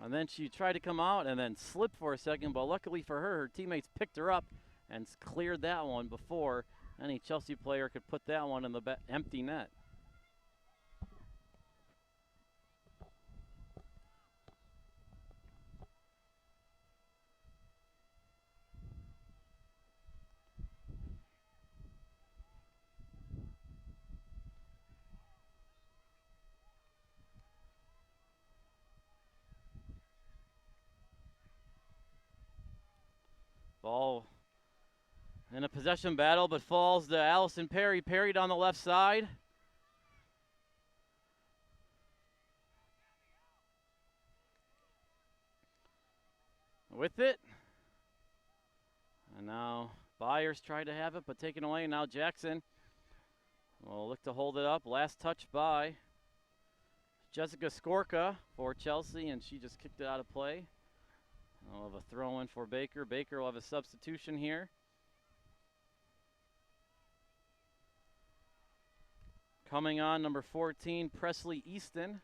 And then she tried to come out and then slipped for a second, but luckily for her, her teammates picked her up and cleared that one before any Chelsea player could put that one in the empty net. Ball in a possession battle, but falls to Allison Perry. Perry down the left side. With it. And now Byers tried to have it, but taken away. Now Jackson will look to hold it up. Last touch by Jessica Skorka for Chelsea, and she just kicked it out of play. We'll have a throw in for Baker. Baker will have a substitution here. Coming on, number 14, Presley Easton.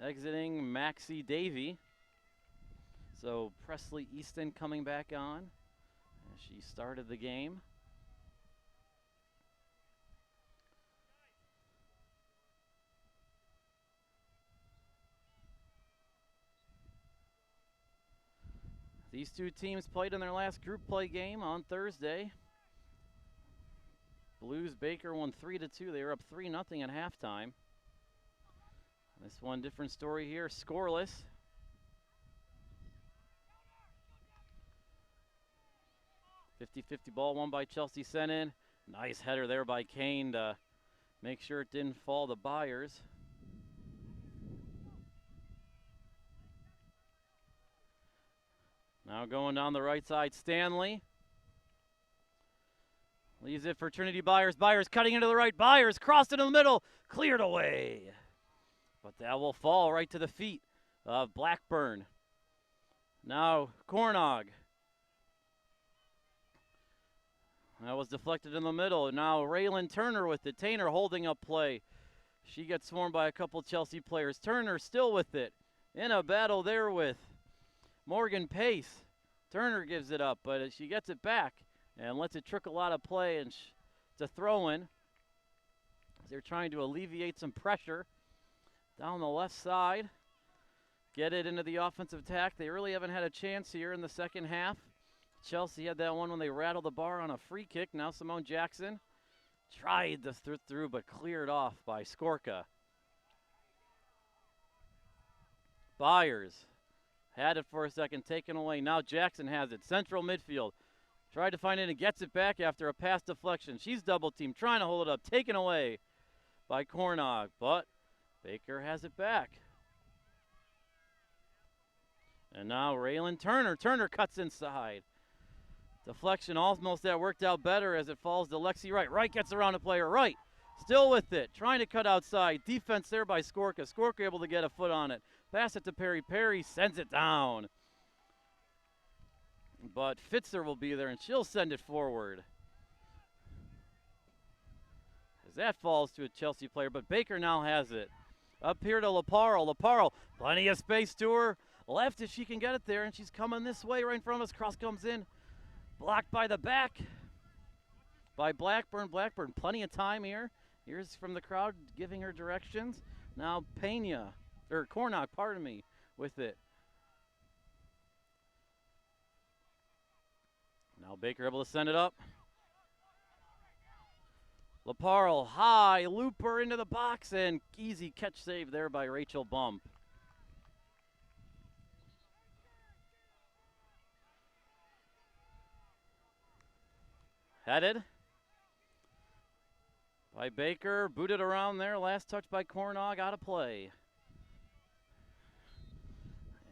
Exiting, Maxie Davey. So Presley Easton coming back on as she started the game. These two teams played in their last group play game on Thursday. Blues Baker won 3-2. They were up 3-0 at halftime. This one different story here, scoreless. .50-50 ball won by Chelsea sent in. Nice header there by Kane to make sure it didn't fall to Byers. Now going down the right side, Stanley. Leaves it for Trinity Byers. Byers cutting into the right. Byers crossed it in the middle. Cleared away. But that will fall right to the feet of Blackburn. Now Cornog. That was deflected in the middle. Now Raylan Turner with it. Tainer holding up play. She gets swarmed by a couple Chelsea players. Turner still with it. In a battle there with Morgan Pace. Turner gives it up, but she gets it back and lets it trickle out of play, and it's a throw-in. They're trying to alleviate some pressure down the left side. Get it into the offensive attack. They really haven't had a chance here in the second half. Chelsea had that one when they rattled the bar on a free kick. Now Simone Jackson tried to through, but cleared off by Skorka. Byers had it for a second, taken away. Now Jackson has it. Central midfield. Tried to find it and gets it back after a pass deflection. She's double teamed, trying to hold it up. Taken away by Cornog, but Baker has it back. And now Raylan Turner. Turner cuts inside. Deflection almost that worked out better as it falls to Lexi Wright. Wright gets around the player. Wright still with it. Trying to cut outside. Defense there by Skorka. Skorka able to get a foot on it. Pass it to Perry. Perry sends it down. But Fitzer will be there, and she'll send it forward. As that falls to a Chelsea player, but Baker now has it. Up here to Laparo. Laparo, plenty of space to her. Left if she can get it there, and she's coming this way right in front of us. Cross comes in. Blocked by the back by Blackburn. Blackburn, plenty of time here. Here's from the crowd giving her directions. Now Cornock, pardon me, with it. Now Baker able to send it up. Laparle, high, looper into the box, and easy catch save there by Rachel Bump. Headed by Baker, booted around there, last touch by Cornog, out of play.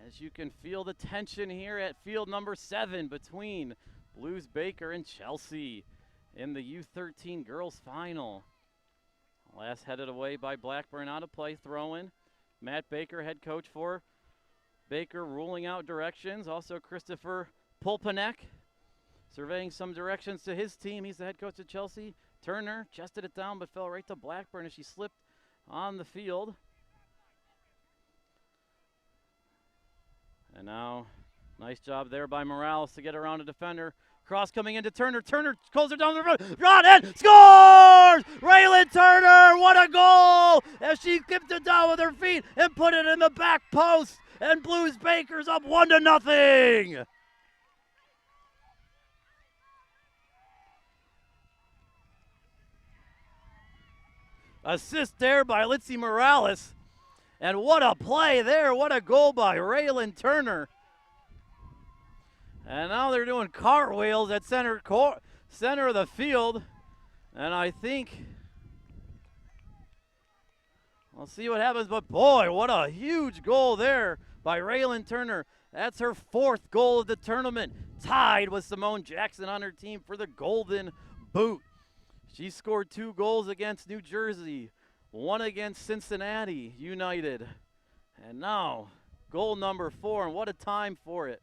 As you can feel the tension here at field number 7 between Blues Baker and Chelsea in the U13 girls final. Last headed away by Blackburn, out of play, throw-in. Matt Baker, head coach for Baker, ruling out directions. Also Christopher Pulpanek surveying some directions to his team. He's the head coach of Chelsea. Turner chested it down but fell right to Blackburn as she slipped on the field. And now, nice job there by Morales to get around a defender. Cross coming into Turner. Turner calls her down the road. Shot in, scores! Raylan Turner, what a goal! As she kicked it down with her feet and put it in the back post. And Blues Baker's up 1-0. Assist there by Litzy Morales. And what a play there. What a goal by Raylan Turner. And now they're doing cartwheels at center of the field. And I think we'll see what happens. But boy, what a huge goal there by Raylan Turner. That's her 4th goal of the tournament. Tied with Simone Jackson on her team for the Golden Boot. She scored 2 goals against New Jersey, 1 against Cincinnati United. And now, goal number 4, and what a time for it.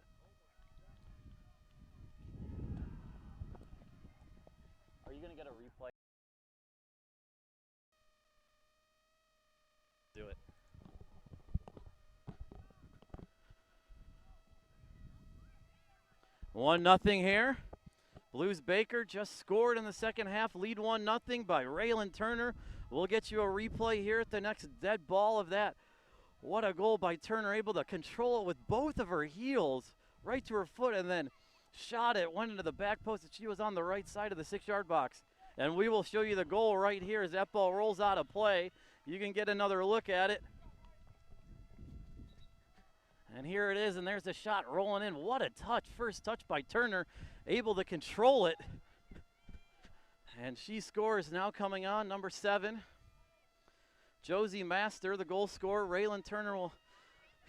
Are you going to get a replay? Do it. One nothing here. Blues Baker just scored in the second half, lead 1-0 by Raylan Turner. We'll get you a replay here at the next dead ball of that. What a goal by Turner, able to control it with both of her heels right to her foot and then shot it, went into the back post, and she was on the right side of the 6-yard box. And we will show you the goal right here as that ball rolls out of play. You can get another look at it. And here it is, and there's the shot rolling in. What a touch, first touch by Turner, able to control it. And she scores now coming on, number 7. Josie Master, the goal scorer. Raylan Turner will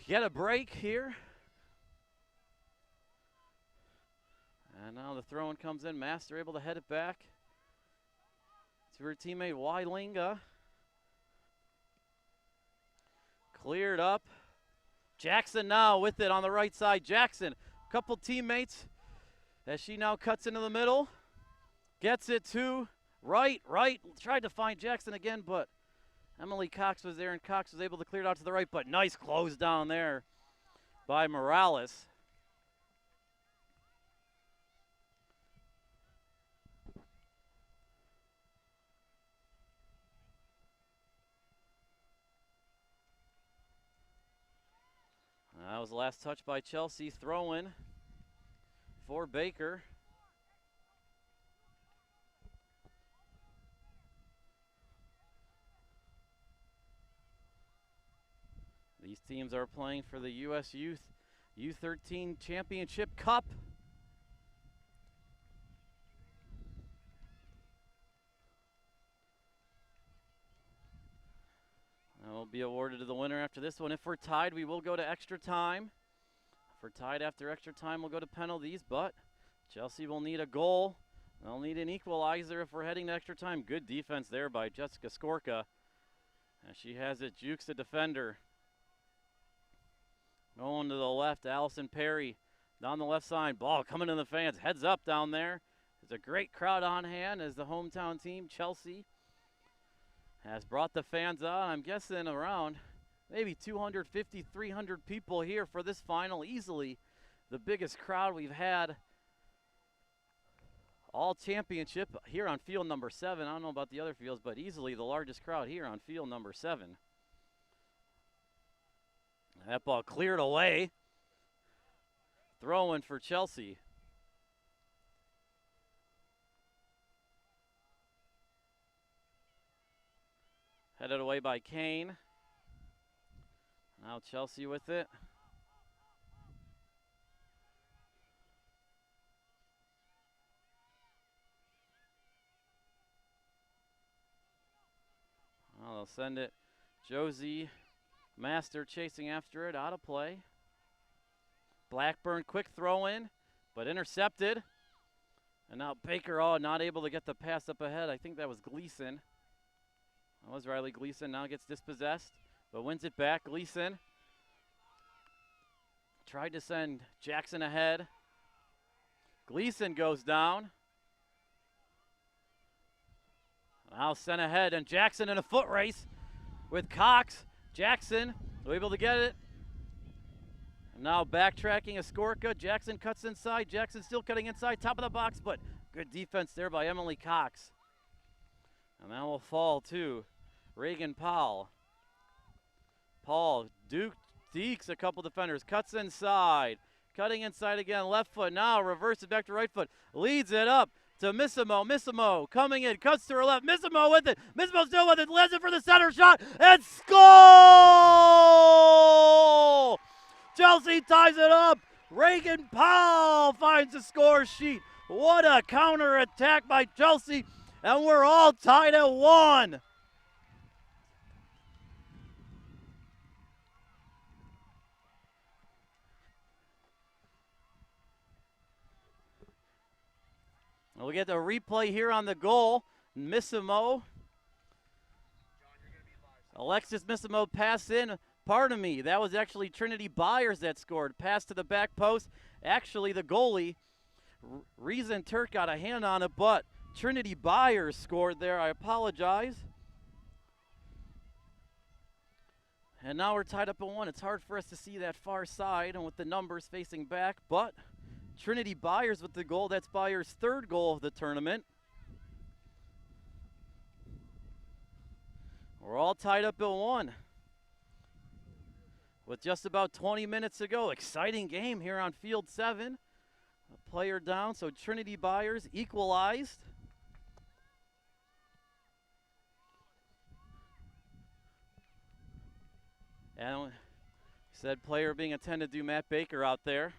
get a break here. And now the throw-in comes in. Master able to head it back to her teammate Wylinga. Cleared up. Jackson now with it on the right side. Jackson, couple teammates as she now cuts into the middle. Gets it to right. Tried to find Jackson again, but Emily Cox was there, and Cox was able to clear it out to the right, but nice close down there by Morales. That was the last touch by Chelsea. Throw-in for Baker. These teams are playing for the U.S. Youth U13 Championship Cup. That will be awarded to the winner after this one. If we're tied, we will go to extra time. If we're tied after extra time, we'll go to penalties, but Chelsea will need a goal. They'll need an equalizer if we're heading to extra time. Good defense there by Jessica Skorka. And she has it, jukes the defender. Going to the left, Allison Perry down the left side. Ball coming to the fans, heads up down there. There's a great crowd on hand as the hometown team, Chelsea, has brought the fans on. I'm guessing around maybe 250, 300 people here for this final. Easily the biggest crowd we've had all championship here on field number 7. I don't know about the other fields, but easily the largest crowd here on field number 7. That ball cleared away. Throw-in for Chelsea. Headed away by Kane. Now Chelsea with it. Well, they'll send it. Josie Master chasing after it, out of play. Blackburn quick throw in, but intercepted. And now Baker, not able to get the pass up ahead. I think that was Gleason. That was Riley Gleason. Now gets dispossessed, but wins it back. Gleason tried to send Jackson ahead. Gleason goes down. Now sent ahead, and Jackson in a foot race with Cox. Jackson able to get it. And now backtracking Escorca. Jackson cuts inside. Jackson still cutting inside, top of the box, but good defense there by Emily Cox. And that will fall to Reagan Powell. Paul dekes a couple defenders, cuts inside, cutting inside again, left foot, now reverses back to right foot, leads it up to Missimo. Missimo coming in, cuts to her left, Missimo with it, Missimo still with it, lands it for the center shot, and goal! Chelsea ties it up. Reagan Powell finds the score sheet. What a counter attack by Chelsea, and we're all tied at 1. We'll get the replay here on the goal. Missimo. Alexis Missimo pass in. Pardon me, that was actually Trinity Byers that scored. Pass to the back post. Actually, the goalie, Reason Turk, got a hand on it, but Trinity Byers scored there. I apologize. And now we're tied up at 1. It's hard for us to see that far side and with the numbers facing back, but Trinity Byers with the goal. That's Byers' 3rd goal of the tournament. We're all tied up at 1. With just about 20 minutes to go. Exciting game here on field 7. A player down, so Trinity Byers equalized. And said player being attended to Matt Baker out there.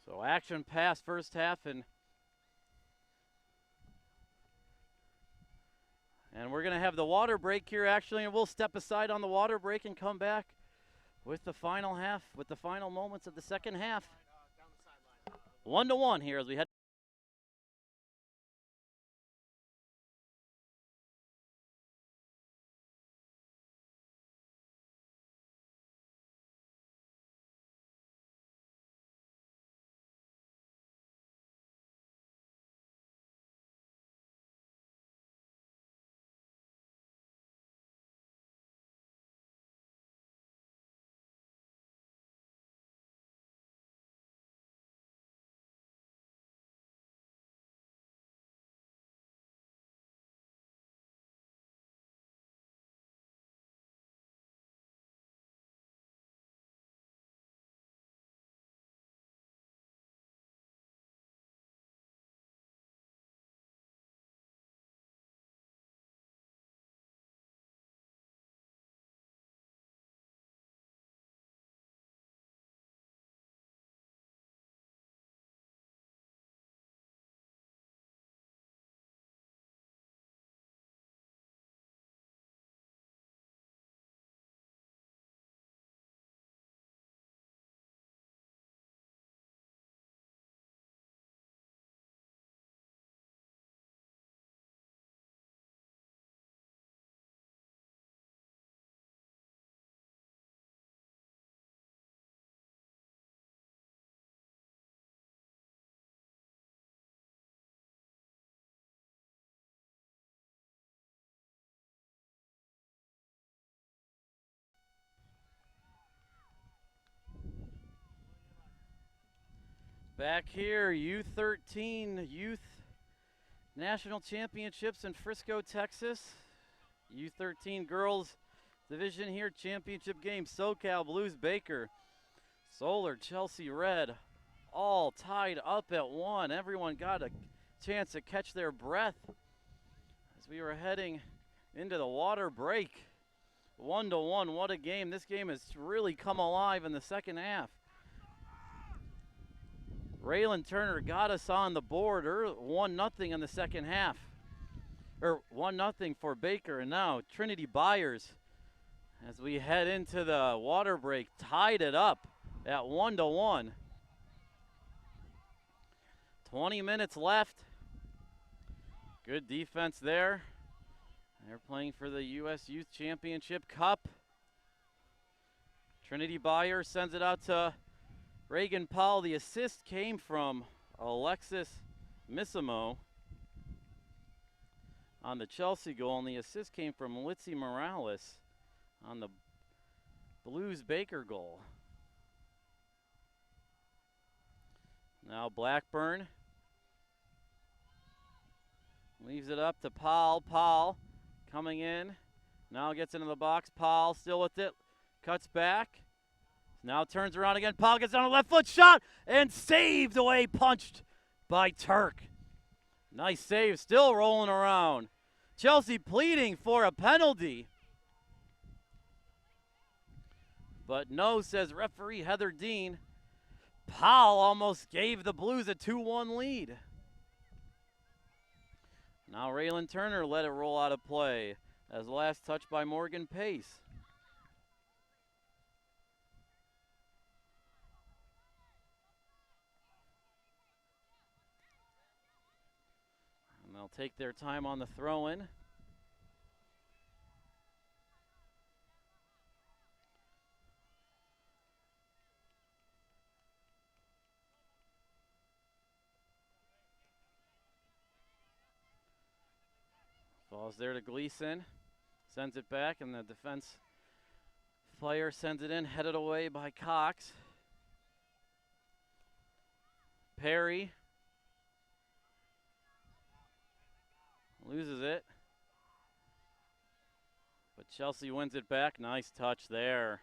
So action pass first half, and we're going to have the water break here actually, and we'll step aside on the water break and come back with the final half, with the final moments of the second half. 1-1 here as we head Back here, U13 Youth National Championships in Frisco, Texas. U13 Girls Division here, championship game. SoCal Blues Baker, Solar Chelsea Red, all tied up at 1. Everyone got a chance to catch their breath as we were heading into the water break. 1-1, what a game. This game has really come alive in the second half. Raylan Turner got us on the board, 1-0 in the second half. Or 1-0 for Baker, and now Trinity Byers, as we head into the water break, tied it up at 1-1. 20 minutes left. Good defense there. They're playing for the U.S. Youth Championship Cup. Trinity Byers sends it out to Reagan Powell. The assist came from Alexis Missimo on the Chelsea goal, and the assist came from Litzy Morales on the Blues Baker goal. Now Blackburn leaves it up to Powell. Powell coming in, now gets into the box. Powell still with it, cuts back. Now turns around again. Powell gets on a left foot shot and saved away, punched by Turk. Nice save, still rolling around. Chelsea pleading for a penalty. But no, says referee Heather Dean. Powell almost gave the Blues a 2-1 lead. Now Raylan Turner let it roll out of play as the last touch by Morgan Pace. And they'll take their time on the throw-in. Falls there to Gleason, sends it back, and the defense player sends it in, headed away by Cox. Perry loses it, but Chelsea wins it back. Nice touch there.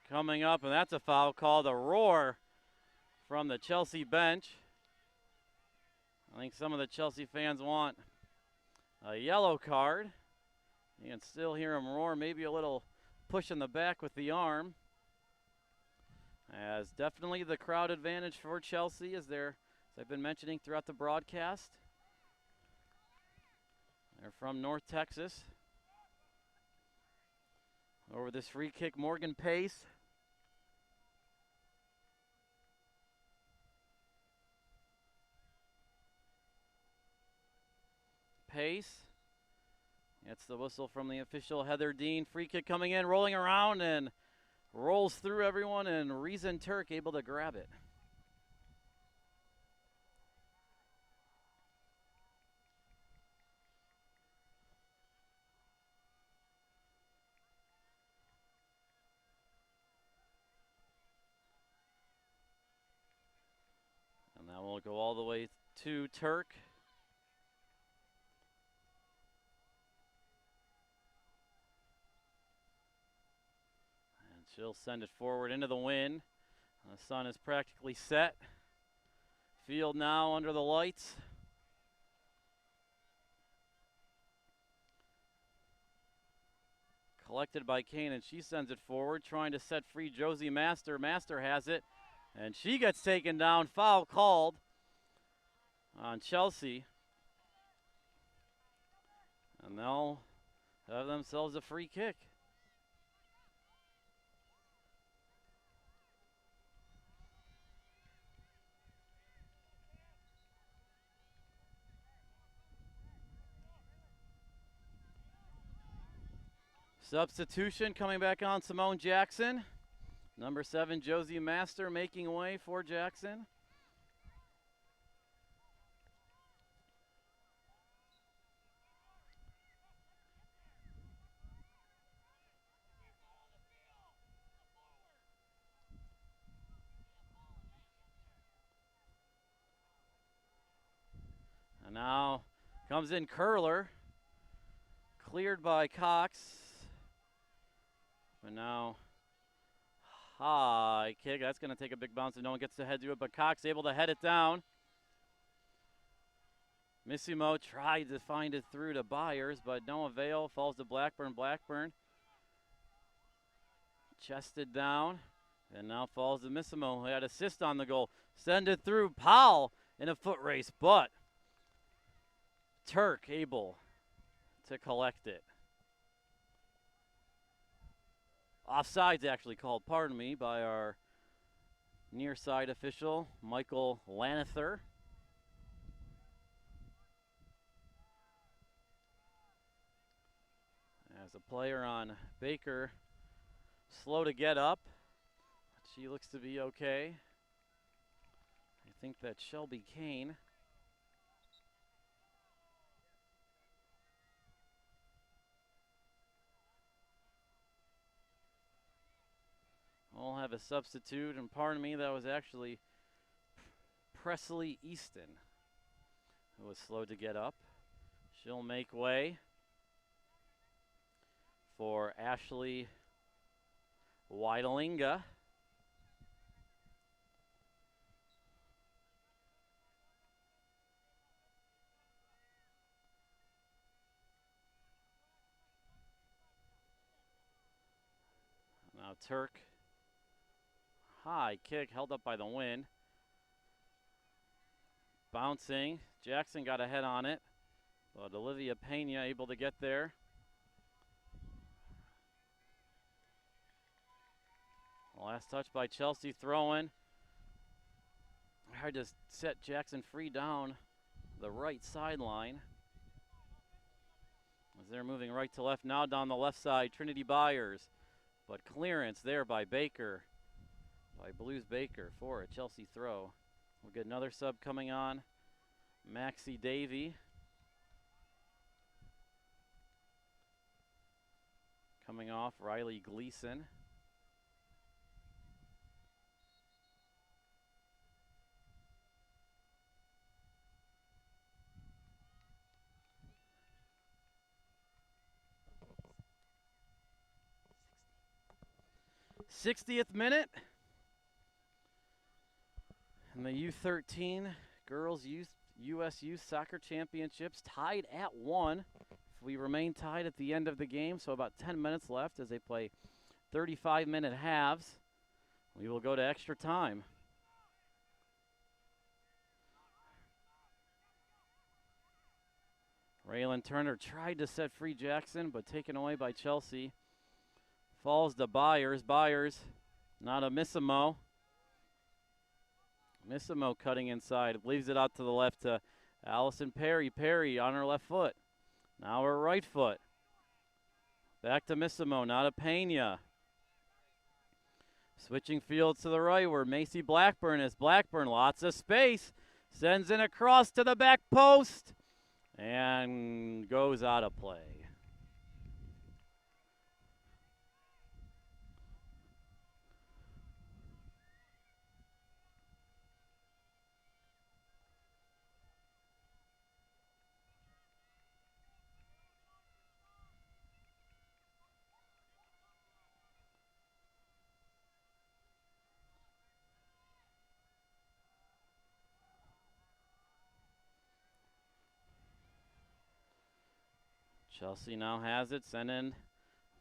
Coming up, and that's a foul called. A roar from the Chelsea bench. I think some of the Chelsea fans want a yellow card. You can still hear him roar, maybe a little push in the back with the arm. As definitely the crowd advantage for Chelsea, as I've been mentioning throughout the broadcast. They're from North Texas. Over this free kick, Morgan Pace. Pace gets the whistle from the official Heather Dean. Free kick coming in, rolling around, and rolls through everyone, and Reason Turk able to grab it. And that will go all the way to Turk. She'll send it forward into the wind. The sun is practically set. Field now under the lights. Collected by Kane, and she sends it forward, trying to set free Josie Master. Master has it, and she gets taken down. Foul called on Chelsea. And they'll have themselves a free kick. Substitution coming back on Simone Jackson. Number 7, Josie Master, making way for Jackson. now comes in Curler. Cleared by Cox. But now high kick. That's going to take a big bounce and no one gets to head to it, but Cox able to head it down. Missimo tried to find it through to Byers, but no avail. Falls to Blackburn. Blackburn chested down and now falls to Missimo. He had assist on the goal. Send it through. Powell in a foot race, but Turk able to collect it. Offside's actually called, pardon me, by our near side official, Michael Lanither. As a player on Baker, slow to get up. She looks to be okay. I think that's Shelby Kane. We'll have a substitute, and pardon me, that was actually Presley Easton, who was slow to get up. She'll make way for Ashley Weidelinga. Now Turk. High kick held up by the wind. Bouncing. Jackson got a head on it, but Olivia Pena able to get there. Last touch by Chelsea, throwing. Hard to set Jackson free down the right sideline. As they're moving right to left now down the left side, Trinity Byers. But clearance there by Baker. By Blues Baker for a Chelsea throw. We'll get another sub coming on. Maxie Davey. Coming off Riley Gleason. '60th minute. And the U13 Girls US Youth Soccer Championships tied at 1. We remain tied at the end of the game, so about 10 minutes left as they play 35-minute halves. We will go to extra time. Raylan Turner tried to set free Jackson, but taken away by Chelsea. Falls to Byers. Byers, not a Missimo. Missimo cutting inside, leaves it out to the left to Allison Perry. Perry on her left foot. Now her right foot. Back to Missimo, not a Pena. Switching fields to the right where Macy Blackburn is. Blackburn, lots of space. Sends it across to the back post and goes out of play. Chelsea now has it, sent in,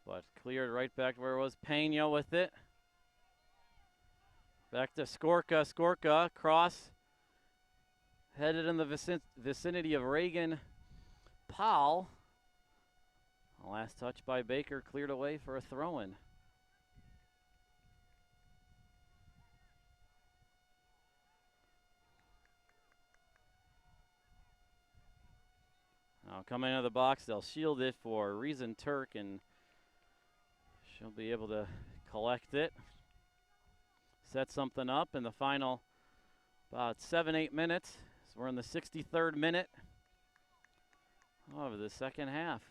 but cleared right back where it was. Pena with it. Back to Skorka. Skorka, cross. Headed in the vicinity of Reagan Powell. Last touch by Baker, cleared away for a throw-in. Now coming out of the box, they'll shield it for Reason Turk, and she'll be able to collect it. Set something up in the final about 7-8 minutes. So we're in the 63rd minute of the second half.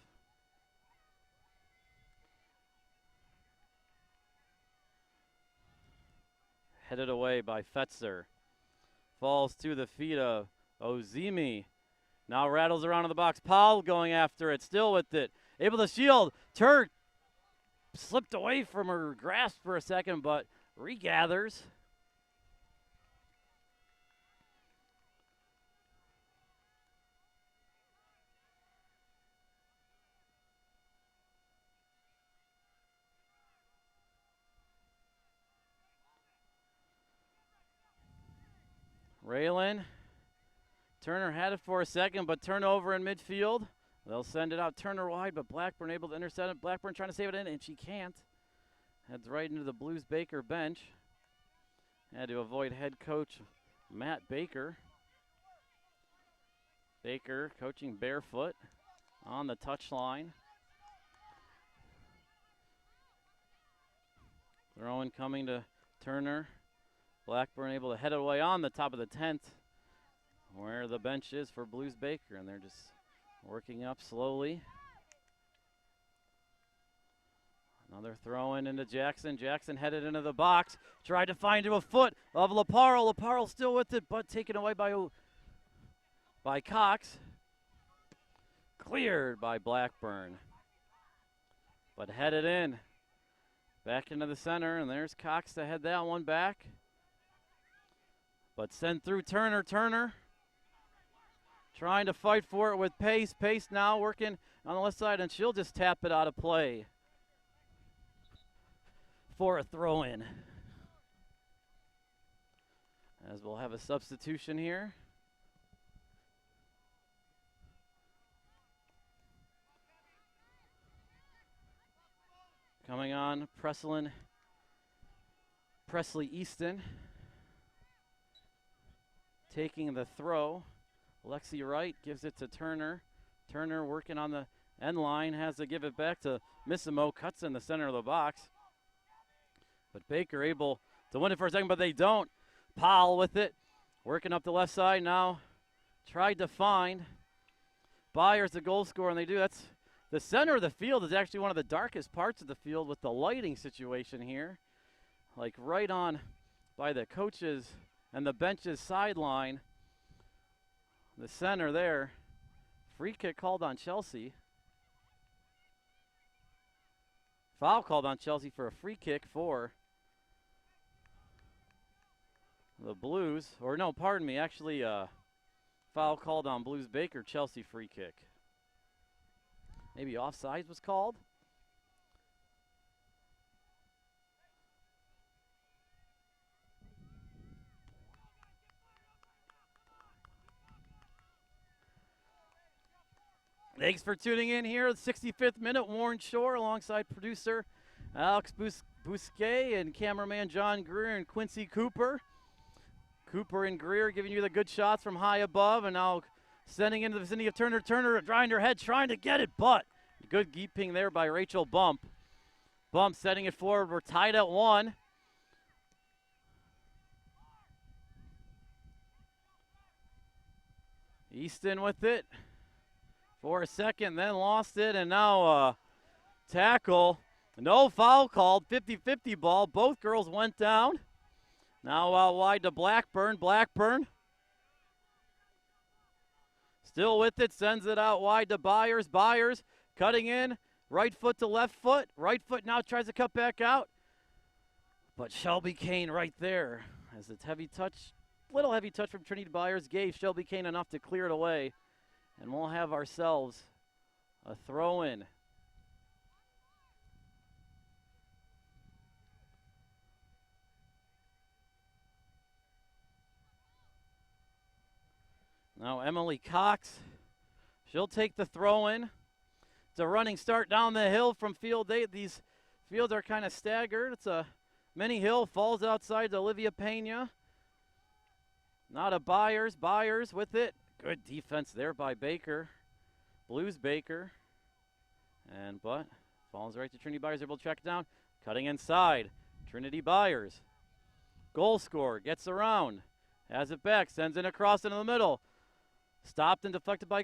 Headed away by Fetzer. Falls to the feet of Ozimi. Now rattles around in the box. Powell going after it, still with it. Able to shield. Turk slipped away from her grasp for a second, but regathers. Raylan. Turner had it for a second, but turnover in midfield. They'll send it out Turner wide, but Blackburn able to intercept it. Blackburn trying to save it in, and she can't. Heads right into the Blues Baker bench. Had to avoid head coach Matt Baker. Baker coaching barefoot on the touchline. Throw-in coming to Turner. Blackburn able to head it away on the top of the tent where the bench is for Blues Baker, and they're just working up slowly. Another throw-in into Jackson. Jackson headed into the box. Tried to find a foot of Laparo. Laparo still with it, but taken away by Cox. Cleared by Blackburn. But headed in. Back into the center, and there's Cox to head that one back. But sent through Turner. Turner trying to fight for it with Pace. Pace now working on the left side, and she'll just tap it out of play for a throw-in. As we'll have a substitution here. Coming on, Presley Easton taking the throw. Lexi Wright gives it to Turner. Turner working on the end line, has to give it back to Missimo, cuts in the center of the box. But Baker able to win it for a second, but they don't. Powell with it, working up the left side now. Tried to find Byers, the goal scorer, and they do. That's the center of the field is actually one of the darkest parts of the field with the lighting situation here. Like right on by the coaches and the bench's sideline. The center there. Free kick called on Chelsea. Foul called on Chelsea for a free kick for the Blues. Or no, pardon me, actually foul called on Blues Baker, Chelsea free kick. Maybe offside was called. Thanks for tuning in here. The 65th minute, Warren Shore alongside producer Alex Bousquet and cameraman John Greer and Quincy Cooper. Cooper and Greer giving you the good shots from high above, and now sending into the vicinity of Turner. Turner drying her head, trying to get it, but good keeping there by Rachel Bump. Bump setting it forward. We're tied at 1. Easton with it for a second, then lost it, and now tackle. No foul called, 50-50 ball. Both girls went down. Now out wide to Blackburn. Blackburn still with it, sends it out wide to Byers. Byers cutting in, right foot to left foot. Right foot now tries to cut back out. But Shelby Kane right there as it's heavy touch, little heavy touch from Trinity Byers gave Shelby Kane enough to clear it away. And we'll have ourselves a throw-in. Now Emily Cox, she'll take the throw-in. It's a running start down the hill from field 8. These fields are kind of staggered. It's a mini hill, falls outside to Olivia Pena. Not a Byers. Byers with it. Good defense there by Baker. Blues Baker. But falls right to Trinity Byers, able to track it down. Cutting inside. Trinity Byers. Goal scorer, gets around. Has it back, sends it across into the middle. Stopped and deflected by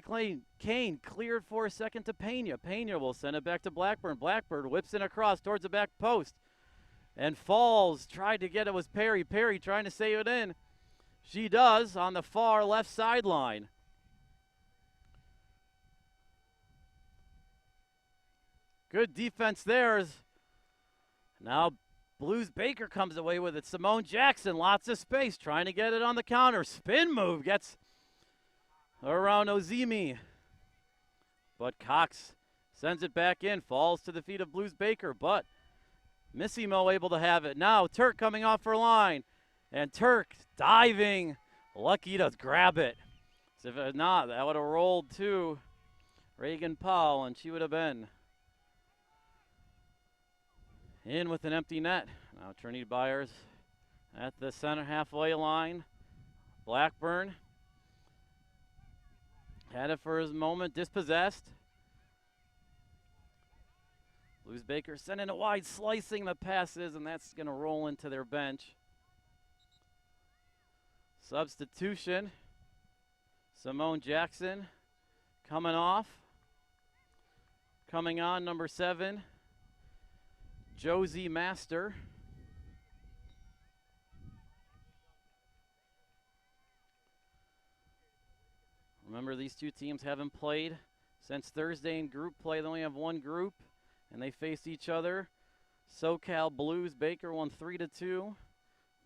Kane. Cleared for a second to Pena. Pena will send it back to Blackburn. Blackburn whips it across towards the back post. And falls. Tried to get it was Perry. Perry trying to save it in. She does on the far left sideline. Good defense there. Now Blues Baker comes away with it. Simone Jackson, lots of space, trying to get it on the counter. Spin move, gets around Ozimi. But Cox sends it back in, falls to the feet of Blues Baker, but Missimo able to have it. Now Turk coming off her line, and Turk diving, lucky to grab it. So if not, that would have rolled to Reagan Powell, and she would have been in with an empty net. Now Trinity Byers at the center halfway line. Blackburn had it for his moment, dispossessed. Blues Baker sending it wide, slicing the passes, and that's going to roll into their bench. Substitution. Simone Jackson coming off. Coming on, number 7, Josie Master. Remember, these two teams haven't played since Thursday in group play. They only have one group, and they faced each other. SoCal Blues Baker won 3-2,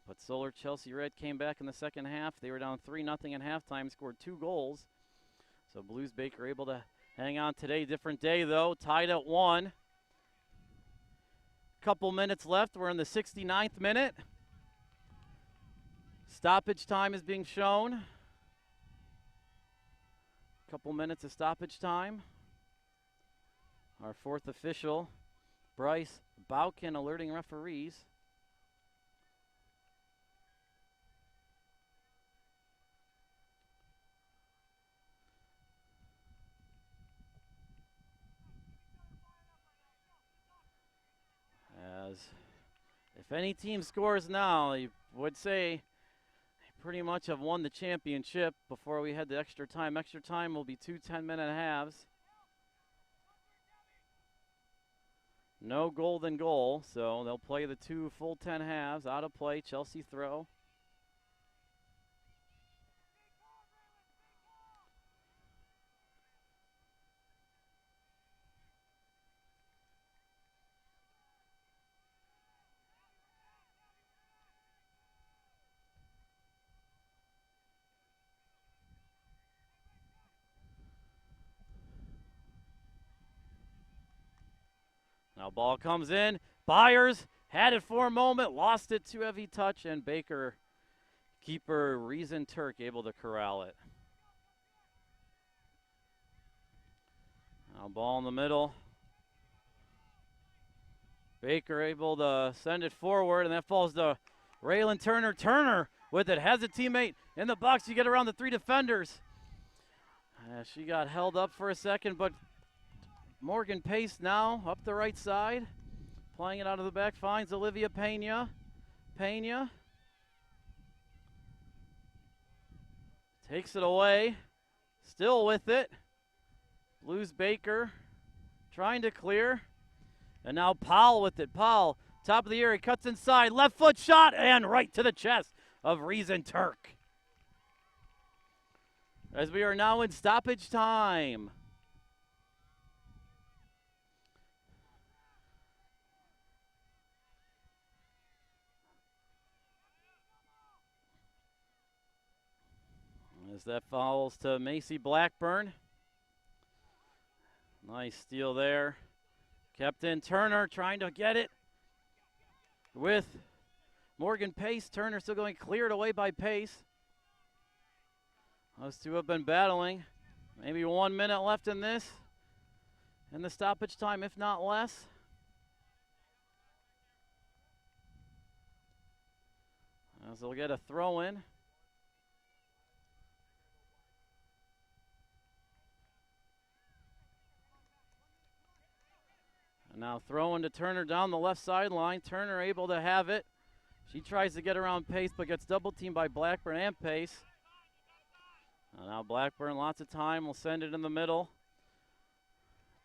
but Solar Chelsea Red came back in the second half. They were down 3-0 at halftime, scored 2 goals. So Blues Baker able to hang on today. Different day, though, tied at 1. Couple minutes left. We're in the 69th minute. Stoppage time is being shown. Couple minutes of stoppage time. Our fourth official, Bryce Baukin, alerting referees. As if any team scores now, you would say they pretty much have won the championship before we head to extra time. Extra time will be 2 10-minute halves. No golden goal, so they'll play the 2 full 10 halves. Out of play, Chelsea throw. Now ball comes in. Byers had it for a moment, lost it, too heavy touch, and Baker, keeper Reason Turk, able to corral it. Now ball in the middle. Baker able to send it forward, and that falls to Raylan Turner. Turner with it, has a teammate in the box. You get around the 3 defenders. She got held up for a second, but Morgan Pace now up the right side. Playing it out of the back, finds Olivia Pena. Pena takes it away, still with it. Blues Baker trying to clear. And now Powell with it. Powell, top of the area, cuts inside, left foot shot, and right to the chest of Reason Turk. As we are now in stoppage time. As that fouls to Macy Blackburn. Nice steal there. Kept in. Turner trying to get it with Morgan Pace. Turner still going, cleared away by Pace. Those two have been battling. Maybe 1 minute left in this. In the stoppage time, if not less. As they'll get a throw in. And now throwing to Turner down the left sideline. Turner able to have it. She tries to get around Pace, but gets double teamed by Blackburn and Pace. And now Blackburn, lots of time, will send it in the middle.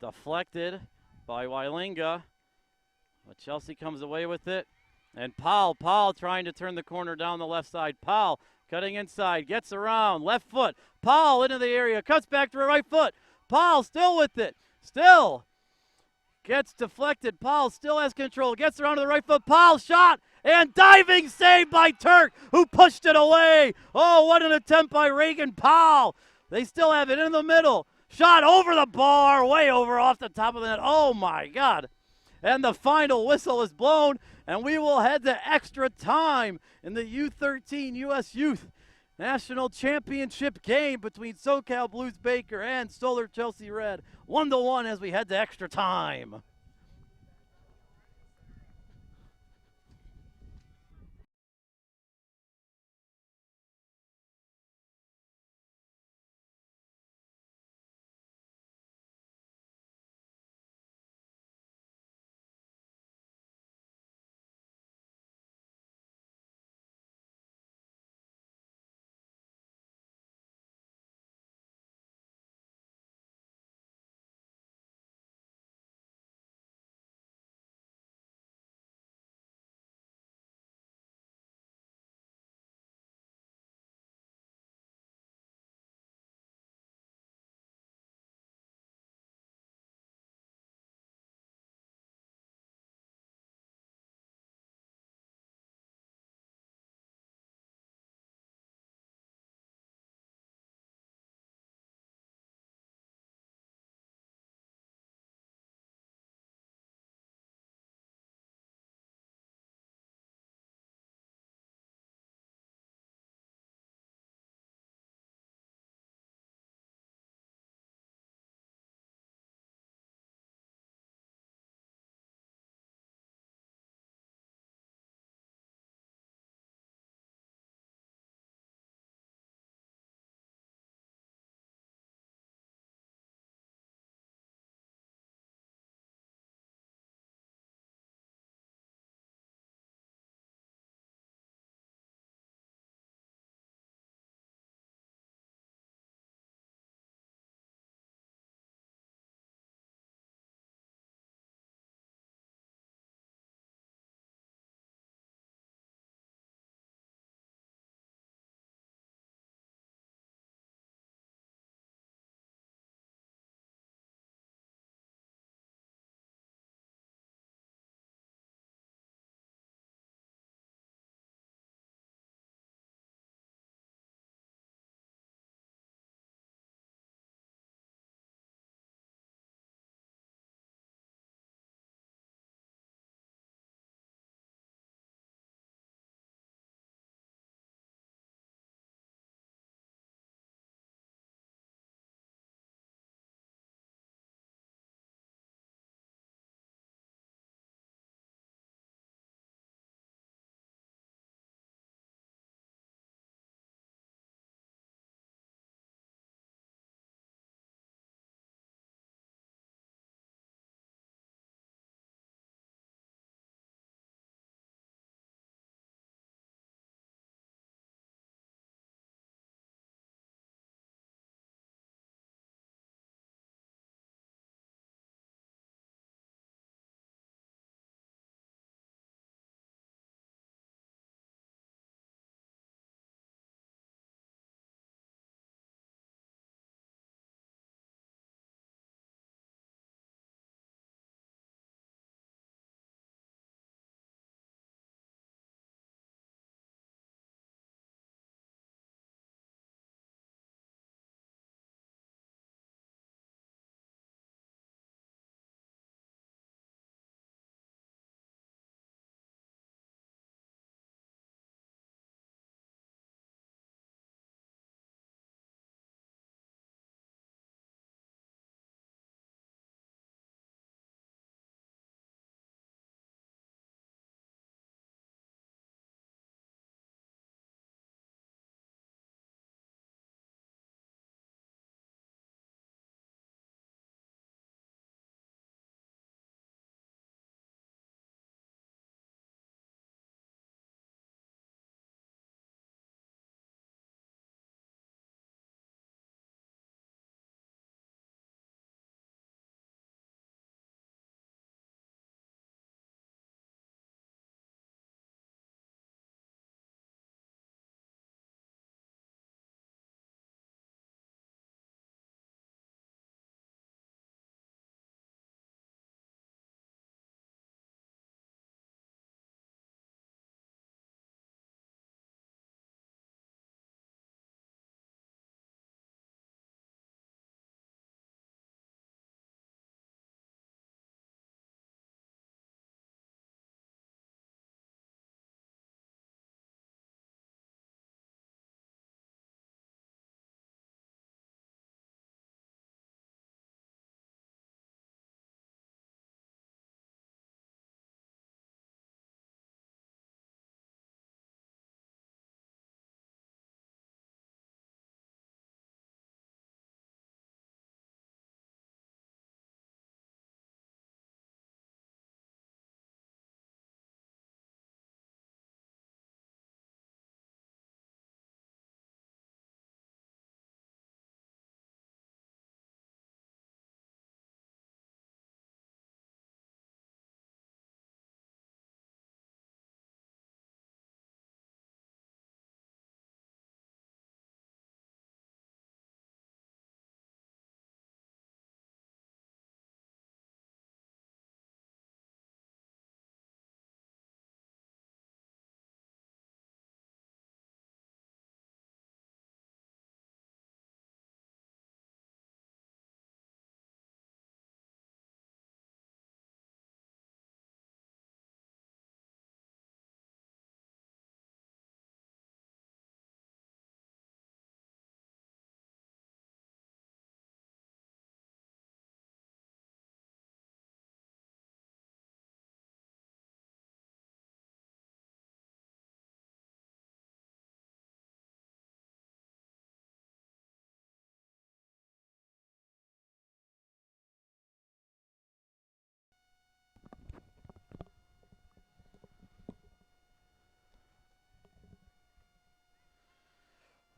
Deflected by Weilinga. But Chelsea comes away with it. And Powell trying to turn the corner down the left side. Powell cutting inside, gets around, left foot. Powell into the area, cuts back to her right foot. Powell still with it. Still Gets deflected. Paul still has control. Gets around to the right foot. Paul shot and diving save by Turk, who pushed it away. Oh, what an attempt by Reagan Powell. They still have it in the middle. Shot over the bar, way over off the top of the net. Oh, my God. And the final whistle is blown, and we will head to extra time in the U13 U.S. Youth National Championship game between SoCal Blues Baker and Solar Chelsea Red. 1-1 as we head to extra time.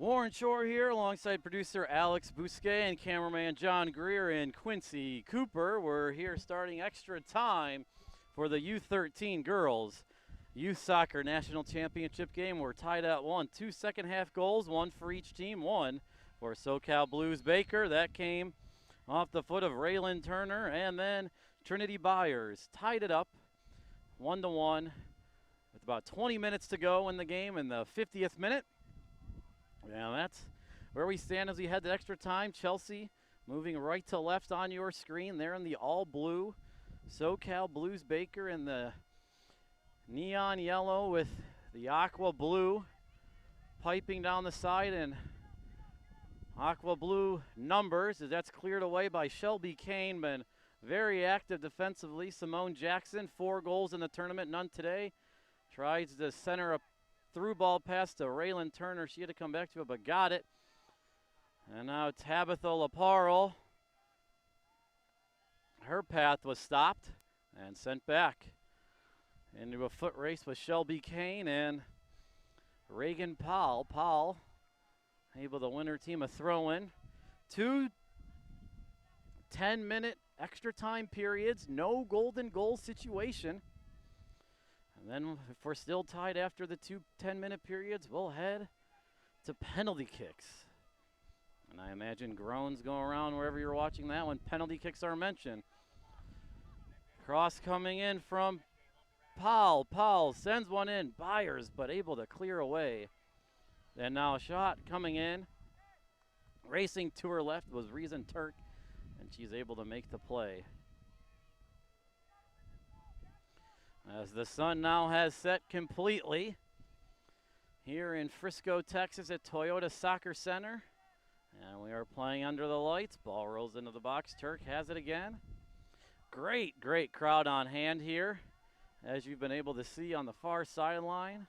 Warren Shore here alongside producer Alex Bousquet and cameraman John Greer and Quincy Cooper. We're here starting extra time for the U13 girls youth soccer national championship game. We're tied at 1. 2 second half goals, one for each team. One for SoCal Blues Baker. That came off the foot of Raylan Turner, and then Trinity Byers tied it up 1-1 with about 20 minutes to go in the game in the 50th minute. Yeah, that's where we stand as we head to extra time. Chelsea moving right to left on your screen. They're in the all blue. SoCal Blues Baker in the neon yellow with the aqua blue piping down the side, and aqua blue numbers as that's cleared away by Shelby Kane. Been very active defensively. Simone Jackson, 4 goals in the tournament, none today. Tries to center a through ball pass to Raylan Turner. She had to come back to it, but got it. And now Tabitha Laparle. Her path was stopped and sent back into a foot race with Shelby Kane and Reagan Powell. Powell able to win her team a throw-in. 2 10-minute extra time periods, no golden goal situation. And then if we're still tied after the 2 10-minute periods, we'll head to penalty kicks. And I imagine groans go around wherever you're watching that when penalty kicks are mentioned. Cross coming in from Powell. Powell sends one in. Byers, but able to clear away. And now a shot coming in. Racing to her left was Reason Turk, and she's able to make the play. As the sun now has set completely here in Frisco, Texas at Toyota Soccer Center. And we are playing under the lights. Ball rolls into the box. Turk has it again. Great, great crowd on hand here, as you've been able to see on the far sideline.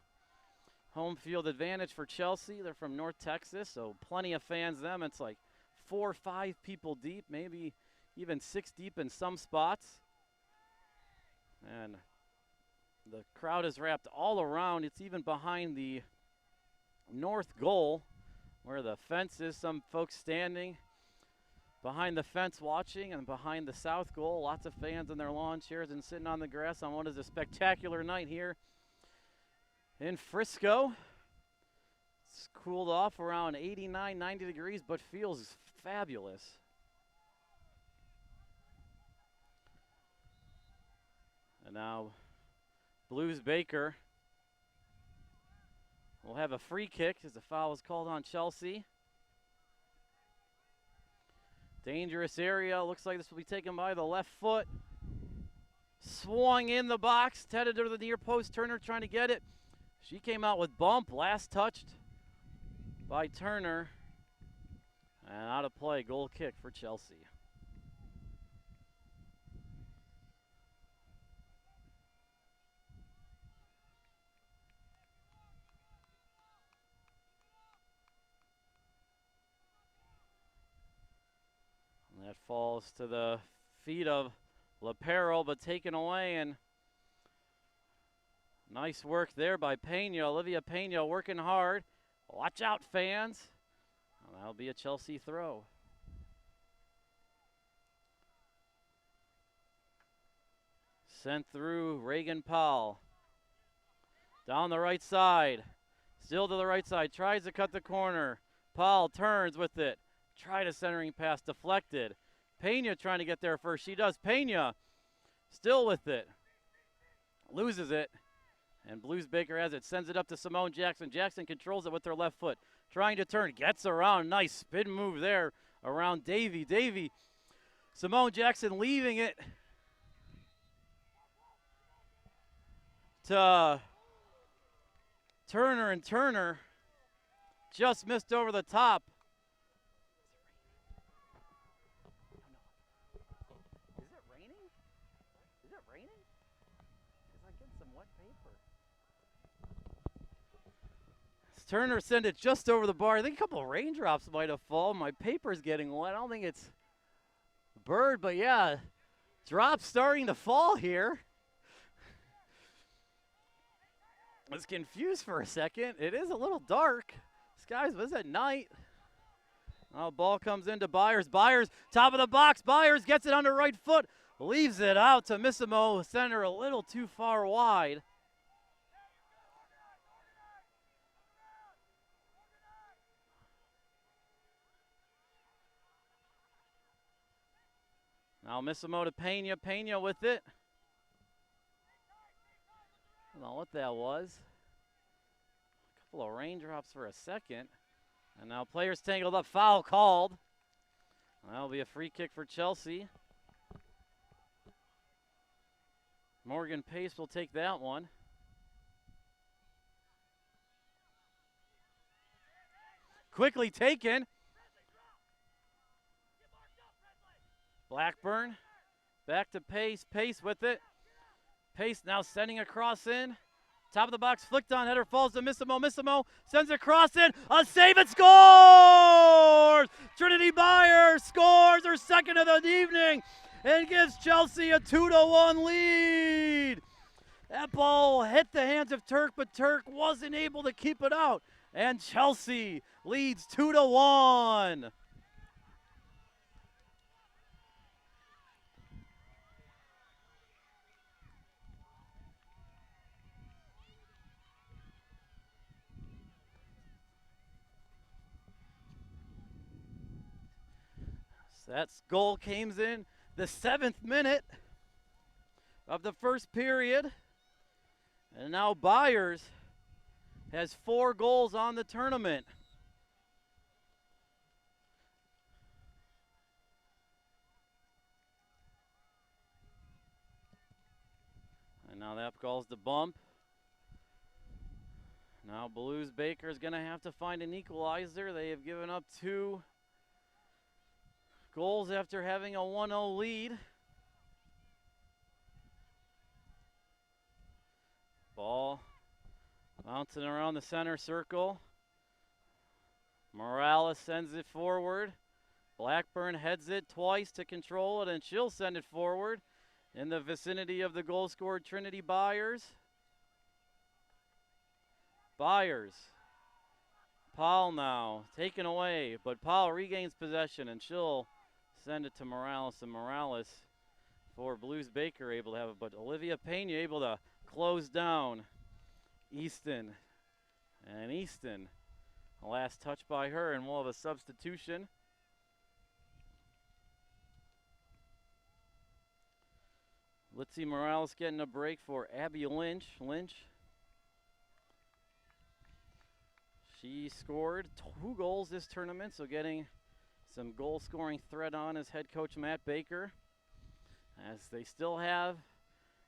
Home field advantage for Chelsea. They're from North Texas, so plenty of fans them. It's like 4 or 5 people deep, maybe even 6 deep in some spots. And the crowd is wrapped all around. It's even behind the north goal where the fence is. Some folks standing behind the fence watching, and behind the south goal, lots of fans in their lawn chairs and sitting on the grass on what is a spectacular night here in Frisco. It's cooled off around 89, 90 degrees, but feels fabulous. And now Blues Baker will have a free kick as the foul is called on Chelsea. Dangerous area. Looks like this will be taken by the left foot. Swung in the box, headed to the near post. Turner trying to get it. She came out with bump. Last touched by Turner. And out of play. Goal kick for Chelsea. That falls to the feet of Laparle, but taken away, and nice work there by Pena. Olivia Pena working hard. Watch out, fans. Well, that'll be a Chelsea throw. Sent through Reagan Powell. Down the right side. Still to the right side. Tries to cut the corner. Powell turns with it. Tried a centering pass, deflected. Pena trying to get there first. She does. Pena still with it. Loses it. And Blues Baker has it. Sends it up to Simone Jackson. Jackson controls it with her left foot. Trying to turn. Gets around. Nice spin move there around Davy. Davy. Simone Jackson leaving it to Turner, and Turner just missed over the top. Turner sent it just over the bar. I think a couple of raindrops might have fallen. My paper's getting wet. I don't think it's bird, but yeah, drops starting to fall here. I was confused for a second. It is a little dark. Guys, was at night. Oh, ball comes into Byers. Byers, top of the box. Byers gets it under right foot. Leaves it out to Missimo. Center a little too far wide. Now Missimo to Pena. Pena with it. I don't know what that was. A couple of raindrops for a second. And now players tangled up. Foul called. That'll be a free kick for Chelsea. Morgan Pace will take that one. Quickly taken. Blackburn back to Pace. Pace with it. Pace now sending a cross in. Top of the box, flicked on, header falls to Missimo. Missimo sends a cross in, a save and scores! Trinity Byers scores her second of the evening and gives Chelsea a 2-1 lead. That ball hit the hands of Turk, but Turk wasn't able to keep it out. And Chelsea leads 2-1. That goal came in the 7th minute of the first period. And now Byers has 4 goals on the tournament. And now that calls the bump. Now Blues Baker is going to have to find an equalizer. They have given up 2 goals after having a 1-0 lead. Ball bouncing around the center circle. Morales sends it forward. Blackburn heads it twice to control it, and she'll send it forward in the vicinity of the goal scored Trinity Byers. Byers. Paul now taken away, but Paul regains possession, and she'll send it to Morales, and Morales for Blues Baker able to have it, but Olivia Pena able to close down Easton. And Easton, the last touch by her, and we'll have a substitution. Let's see Morales getting a break for Abby Lynch. She scored 2 goals this tournament, so getting some goal-scoring threat on as head coach Matt Baker, as they still have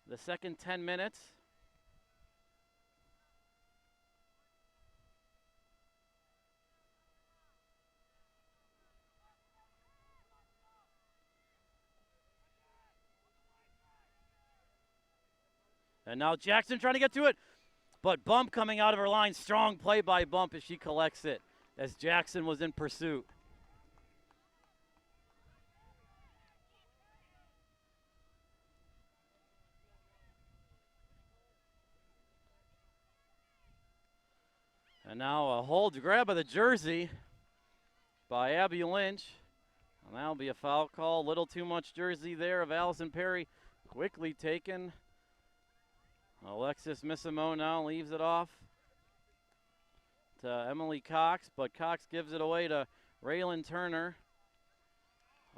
the second 10 minutes. And now Jackson trying to get to it, but Bump coming out of her line. Strong play by Bump as she collects it, as Jackson was in pursuit. And now a hold grab of the jersey by Abby Lynch. And that'll be a foul call. A little too much jersey there of Allison Perry. Quickly taken. Alexis Missimo now leaves it off to Emily Cox, but Cox gives it away to Raylan Turner.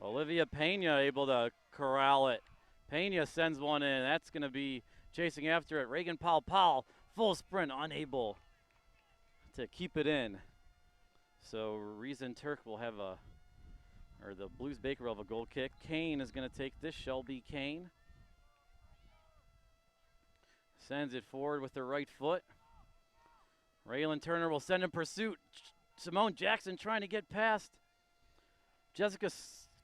Olivia Pena able to corral it. Pena sends one in. That's going to be chasing after it. Reagan Powell, full sprint, unable to keep it in. So Reason Turk will have the Blues Baker will have a goal kick. Kane is going to take this, Shelby Kane. Sends it forward with the right foot. Raylan Turner will send in pursuit. Simone Jackson trying to get past Jessica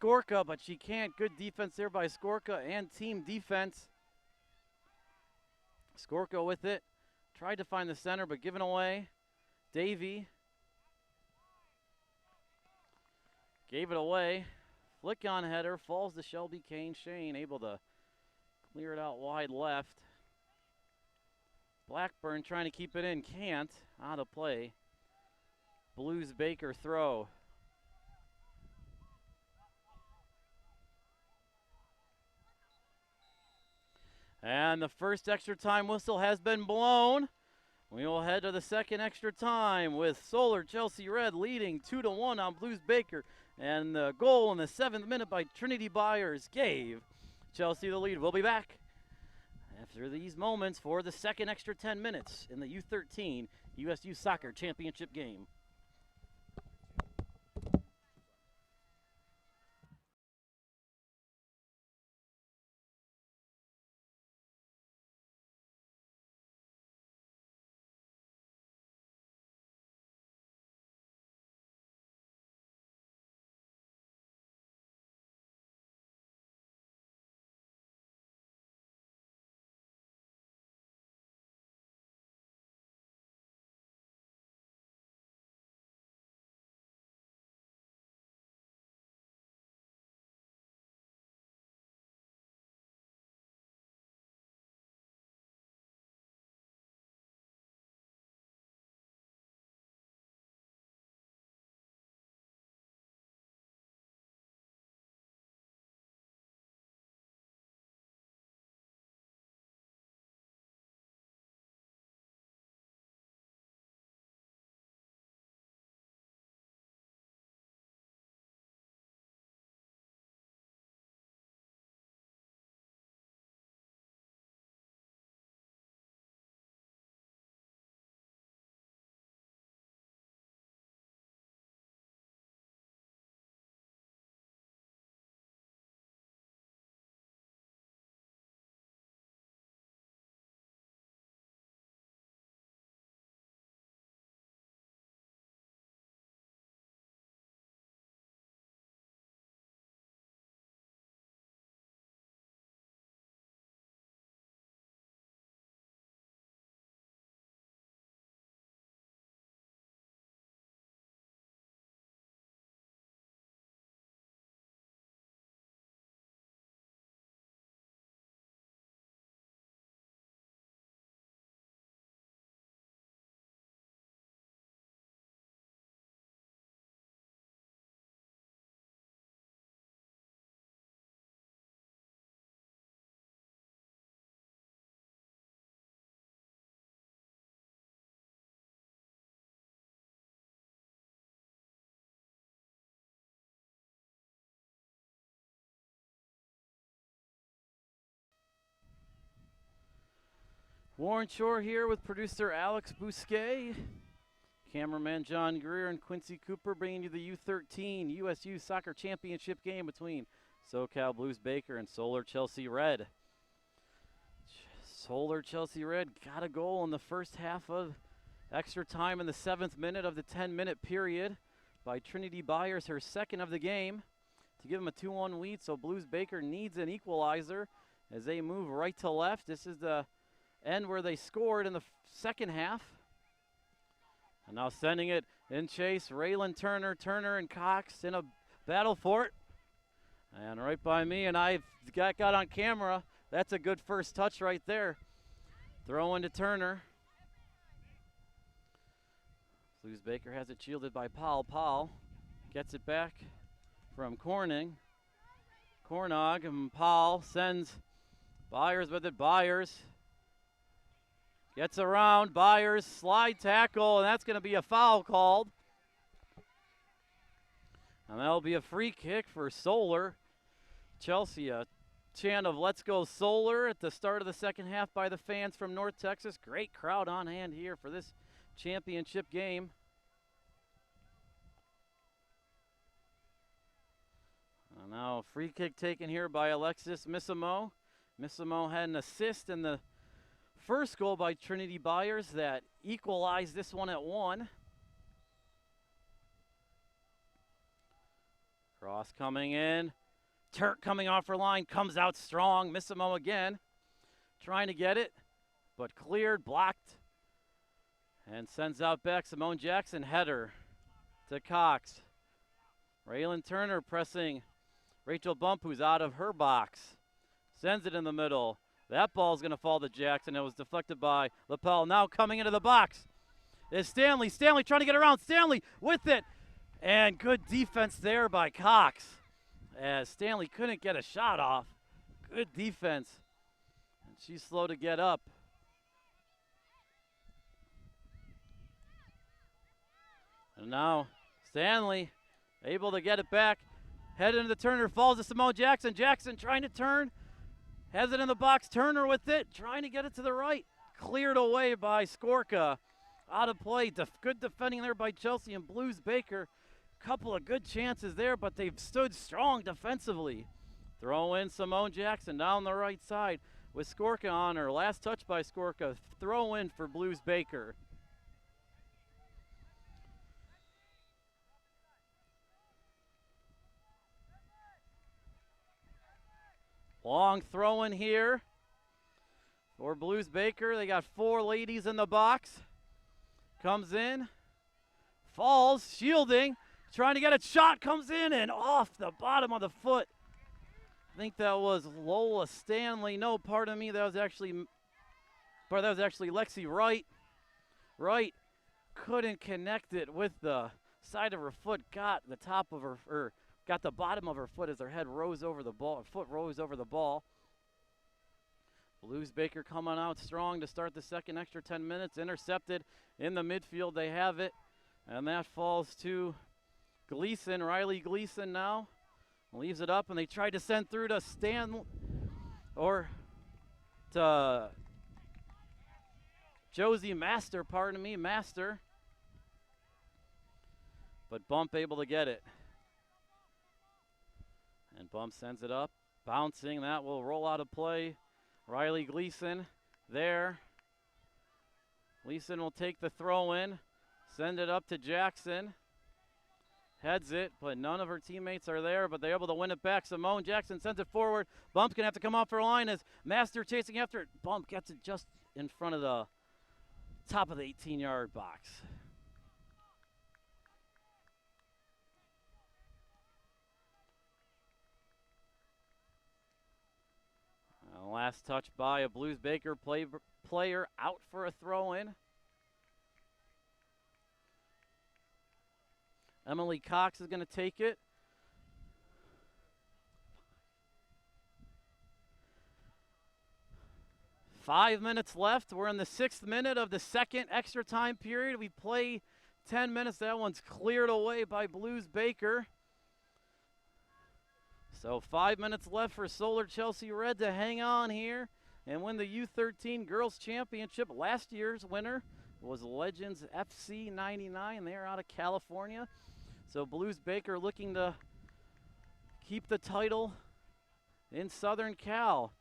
Skorka, but she can't. Good defense there by Skorka and team defense. Skorka with it. Tried to find the center, but given away. Davey gave it away. Flick on header, falls to Shelby Kane. Shane able to clear it out wide left. Blackburn trying to keep it in, can't. Out of play. Blues Baker throw. And the first extra time whistle has been blown. We will head to the second extra time with Solar Chelsea Red leading 2-1 on Blues Baker. And the goal in the 7th minute by Trinity Byers gave Chelsea the lead. We'll be back after these moments for the second extra 10 minutes in the U13 USU Soccer Championship game. Warren Shore here with producer Alex Bousquet, cameraman John Greer, and Quincy Cooper bringing you the U13 USU Soccer Championship game between SoCal Blues Baker and Solar Chelsea Red. Solar Chelsea Red got a goal in the first half of extra time in the 7th minute of the 10-minute period by Trinity Byers, her second of the game, to give them a 2-1 lead. So Blues Baker needs an equalizer as they move right to left. This is the end where they scored in the second half. And now sending it in chase, Raylan Turner and Cox in a battle for it. And right by me, and I got on camera. That's a good first touch right there. Throw into Turner. Blues Baker has it shielded by Powell. Powell gets it back from Cornog, and Powell sends Byers with it. Byers gets around, Byers, slide tackle, and that's going to be a foul called. And that'll be a free kick for Solar. Chelsea, a chant of "Let's Go Solar" at the start of the second half by the fans from North Texas. Great crowd on hand here for this championship game. And now a free kick taken here by Alexis Missimo. Missimo had an assist in the first goal by Trinity Byers that equalized this one at 1. Cross coming in. Turk coming off her line, comes out strong. Missimo again, trying to get it, but cleared, blocked, and sends out back. Simone Jackson, header to Cox. Raylan Turner pressing Rachel Bump, who's out of her box. Sends it in the middle. That ball's going to fall to Jackson. It was deflected by Lapel. Now coming into the box. is Stanley. Stanley trying to get around. Stanley with it. And good defense there by Cox, as Stanley couldn't get a shot off. Good defense. And she's slow to get up. And now Stanley able to get it back. Head into the Turner, falls to Simone Jackson. Jackson trying to turn. Has it in the box. Turner with it, trying to get it to the right. Cleared away by Skorka. Out of play. Good defending there by Chelsea and Blues Baker. Couple of good chances there, but they've stood strong defensively. Throw in Simone Jackson down the right side with Skorka on her. Last touch by Skorka. Throw in for Blues Baker. Long throw in here for Blues Baker. They got 4 ladies in the box. Comes in, falls, shielding, trying to get a shot, comes in and off the bottom of the foot. I think that was Lola Stanley. No, pardon me, that was actually Lexi Wright. Wright couldn't connect it with the side of her foot, got the top of her, got the bottom of her foot as her head rose over the ball, her foot rose over the ball. Blues Baker coming out strong to start the second extra 10 minutes. Intercepted in the midfield. They have it. And that falls to Gleason, Riley Gleason now. Leaves it up, and they tried to send through to to Josie Master, Master. But Bump able to get it. And Bump sends it up, bouncing. That will roll out of play. Riley Gleason there. Gleason will take the throw in, send it up to Jackson. Heads it, but none of her teammates are there, but they're able to win it back. Simone Jackson sends it forward. Bump's going to have to come off her line as Master chasing after it. Bump gets it just in front of the top of the 18-yard box. Last touch by a Blues Baker player out for a throw-in. Emily Cox is going to take it. Five minutes left. We're in the 6th minute of the second extra time period. We play 10 minutes. That one's cleared away by Blues Baker. So 5 minutes left for Solar Chelsea Red to hang on here and win the U13 Girls Championship. Last year's winner was Legends FC 99. They're out of California. So Blues Baker looking to keep the title in Southern Cal.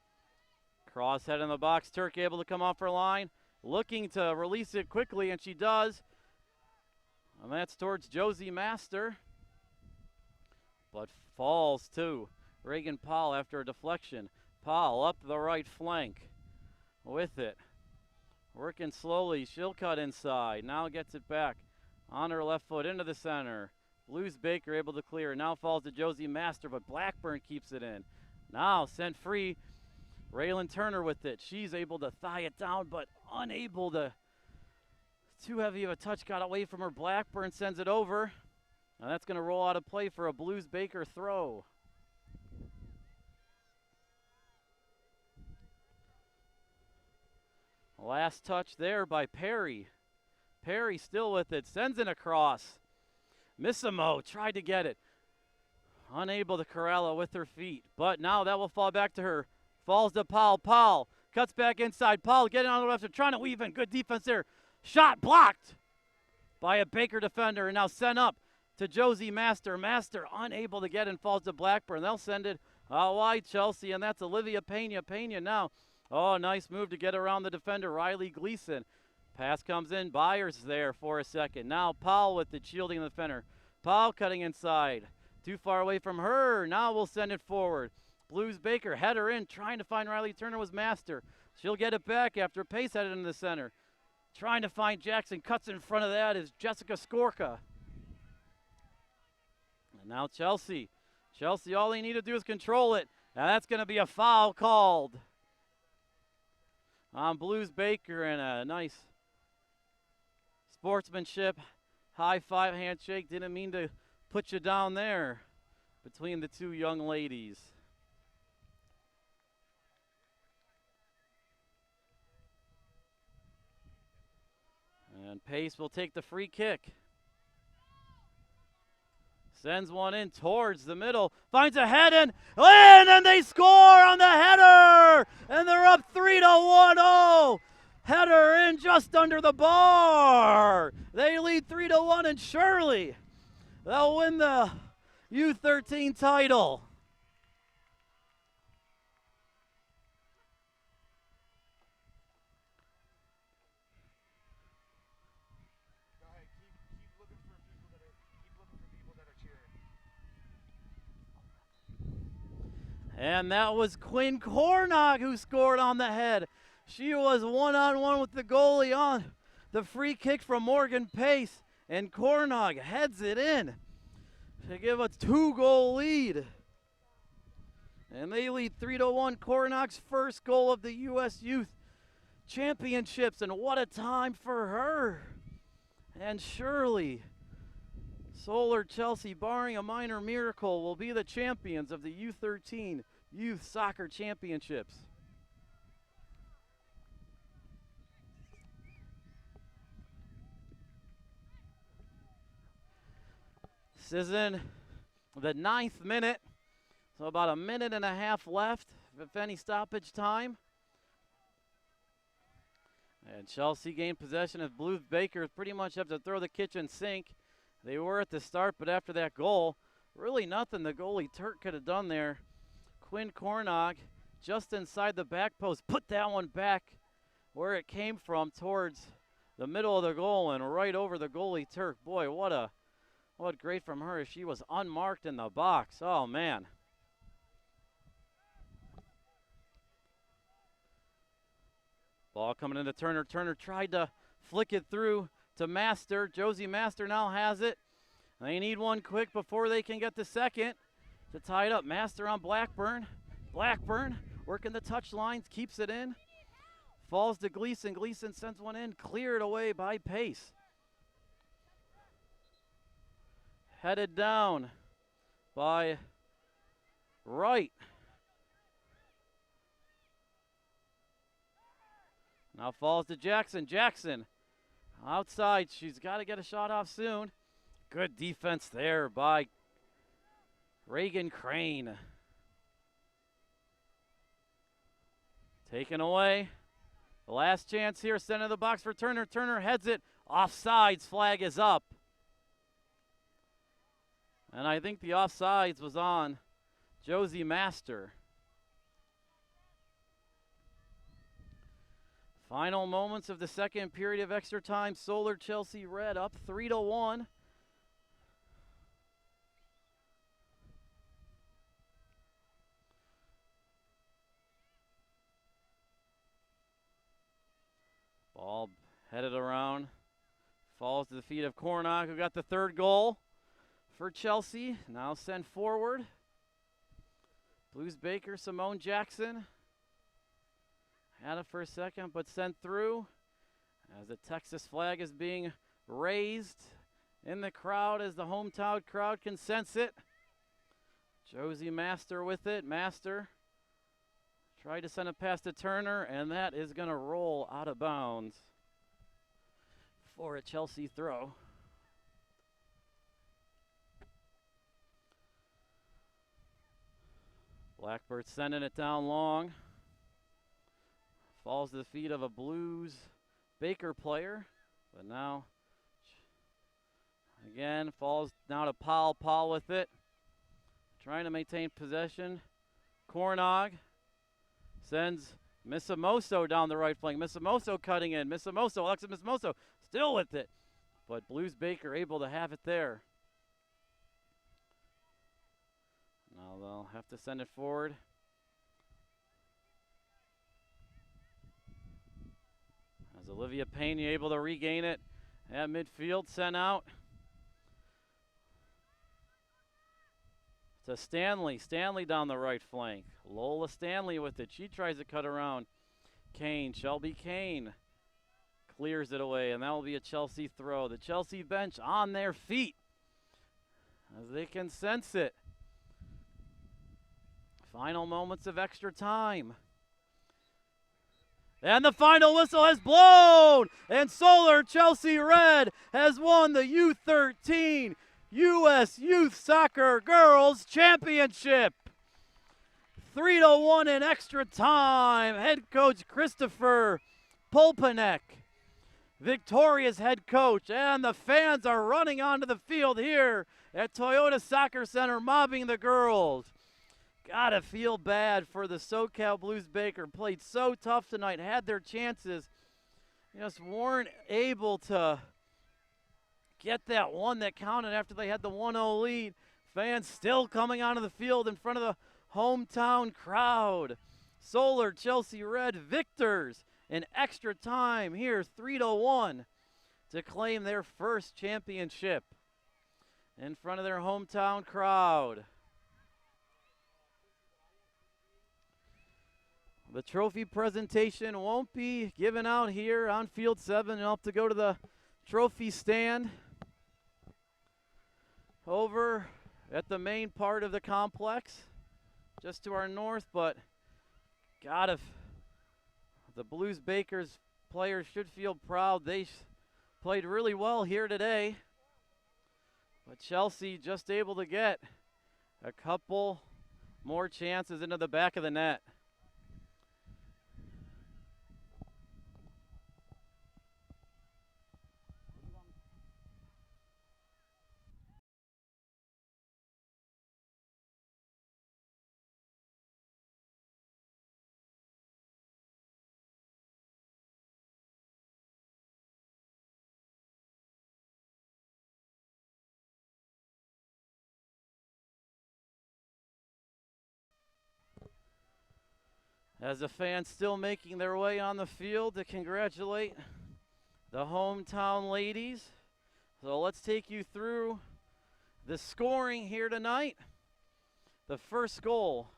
Crosshead in the box. Turk able to come off her line. Looking to release it quickly, and she does. And that's towards Josie Master. But falls to Reagan Paul after a deflection. Paul up the right flank with it. Working slowly. She'll cut inside. Now gets it back on her left foot into the center. Blues Baker able to clear. Now falls to Josie Master, but Blackburn keeps it in. Now sent free. Raylan Turner with it. She's able to thigh it down, but unable to. Too heavy of a touch got away from her. Blackburn sends it over. Now that's going to roll out of play for a Blues Baker throw. Last touch there by Perry. Perry still with it. Sends it across. Missimo tried to get it. Unable to corral it with her feet. But now that will fall back to her. Falls to Paul. Paul cuts back inside. Paul getting on the left. They're trying to weave in. Good defense there. Shot blocked by a Baker defender. And now sent up to Josie Master. Master unable to get in. Falls to Blackburn. They'll send it wide Chelsea. And that's Olivia Pena. Pena now. Oh, nice move to get around the defender. Riley Gleason. Pass comes in. Byers there for a second. Now Paul with the shielding the defender. Paul cutting inside. Too far away from her. Now we'll send it forward. Blues Baker header in, trying to find Riley Turner was Master. She'll get it back after Pace headed into the center. Trying to find Jackson. Cuts in front of that is Jessica Skorka. And now Chelsea. Chelsea, all they need to do is control it. Now that's going to be a foul called on Blues Baker, and a nice sportsmanship, high five, handshake. Didn't mean to put you down there between the two young ladies. And Pace will take the free kick. Sends one in towards the middle, finds a head in, and they score on the header! And they're up 3-1. Oh, header in just under the bar. They lead 3-1, and surely they'll win the U13 title. And that was Quinn Cornog who scored on the head. She was one-on-one with the goalie on the free kick from Morgan Pace, and Cornog heads it in to give a 2-goal lead. And they lead 3-1. Cornog's first goal of the U.S. Youth Championships, and what a time for her. And surely Solar Chelsea, barring a minor miracle, will be the champions of the U13 Youth Soccer Championships. This is in the 9th minute, so about a minute and a half left, if any stoppage time. And Chelsea gained possession as Blues Bakers pretty much have to throw the kitchen sink. They were at the start, but after that goal, really nothing the goalie Turk could have done there. Quinn Cornog, just inside the back post, put that one back where it came from towards the middle of the goal and right over the goalie Turk. Boy, what great from her. She was unmarked in the box. Oh, man. Ball coming into Turner. Turner tried to flick it through to Master. Josie Master now has it. They need one quick before they can get the second to tie it up. Master on Blackburn. Blackburn working the touch lines, keeps it in. Falls to Gleason. Gleason sends one in, cleared away by Pace. Headed down by Wright. Now falls to Jackson. Jackson outside. She's got to get a shot off soon. Good defense there by Reagan Crane. Taken away. The last chance here, center of the box for Turner. Turner heads it. Offsides flag is up. And I think the offsides was on Josie Master. Final moments of the second period of extra time. Solar Chelsea Red up 3-1. Ball headed around. Falls to the feet of Cornog, who got the third goal for Chelsea. Now sent forward. Blues Baker, Simone Jackson. Had it for a second, but sent through as the Texas flag is being raised in the crowd as the hometown crowd can sense it. Josie Master with it. Master tried to send it past to Turner, and that is going to roll out of bounds for a Chelsea throw. Blackbird sending it down long. Falls to the feet of a Blues Baker player, but now again falls now to Powell. Powell with it, trying to maintain possession. Cornog sends Misamoso down the right flank. Misamoso cutting in. Alexis Misamoso still with it, but Blues Baker able to have it there. Now they'll have to send it forward. As Olivia Pena able to regain it at midfield, sent out to Stanley. Stanley down the right flank. Lola Stanley with it. She tries to cut around Kane. Shelby Kane clears it away, and that will be a Chelsea throw. The Chelsea bench on their feet as they can sense it. Final moments of extra time. And the final whistle has blown, and Solar Chelsea Red has won the U13 U.S. Youth Soccer Girls Championship. 3-1 in extra time. Head coach Christopher Polpanek, victorious head coach, and the fans are running onto the field here at Toyota Soccer Center, mobbing the girls. Gotta feel bad for the SoCal Blues Baker. Played so tough tonight, had their chances, just weren't able to get that one that counted after they had the 1-0 lead. Fans still coming onto the field in front of the hometown crowd. Solar Chelsea Red victors in extra time here, 3-1, to claim their first championship in front of their hometown crowd. The trophy presentation won't be given out here on Field 7. You'll have to go to the trophy stand over at the main part of the complex, just to our north. But God, if the Blues Bakers players should feel proud. They played really well here today. But Chelsea just able to get a couple more chances into the back of the net. As the fans still making their way on the field to congratulate the hometown ladies. So let's take you through the scoring here tonight. The first goal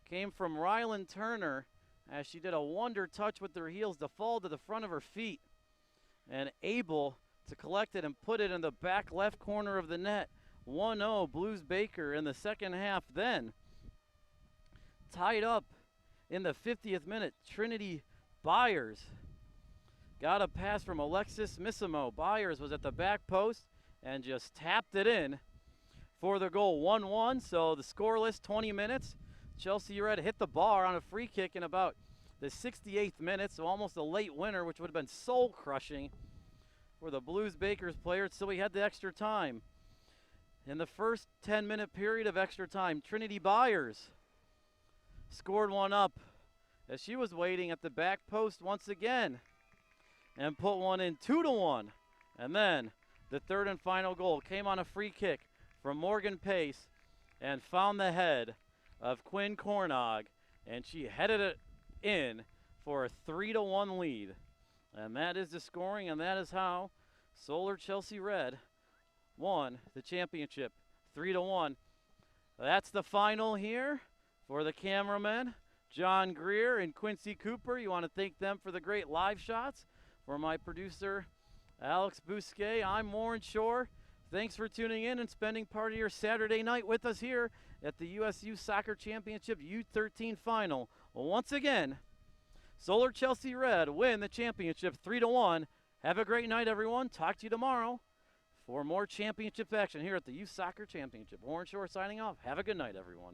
came from Rylan Turner as she did a wonder touch with her heels to fall to the front of her feet and able to collect it and put it in the back left corner of the net. 1-0 Blues Baker in the second half. Then tied up in the 50th minute, Trinity Byers got a pass from Alexis Missimo. Byers was at the back post and just tapped it in for the goal. 1-1, so the scoreless 20 minutes. Chelsea Red hit the bar on a free kick in about the 68th minute, so almost a late winner, which would have been soul-crushing for the Blues Bakers players. So we had the extra time. In the first 10-minute period of extra time, Trinity Byers scored one up as she was waiting at the back post once again and put one in. 2-1. And then the third and final goal came on a free kick from Morgan Pace and found the head of Quinn Cornog, and she headed it in for a 3-1 lead. And that is the scoring, and that is how Solar Chelsea Red won the championship, 3-1. That's the final here. For the cameramen, John Greer and Quincy Cooper, you want to thank them for the great live shots. For my producer, Alex Bousquet, I'm Warren Shore. Thanks for tuning in and spending part of your Saturday night with us here at the USYS Soccer Championship U13 Final. Well, once again, Solar Chelsea Red win the championship 3-1. Have a great night, everyone. Talk to you tomorrow for more championship action here at the USYS Soccer Championship. Warren Shore signing off. Have a good night, everyone.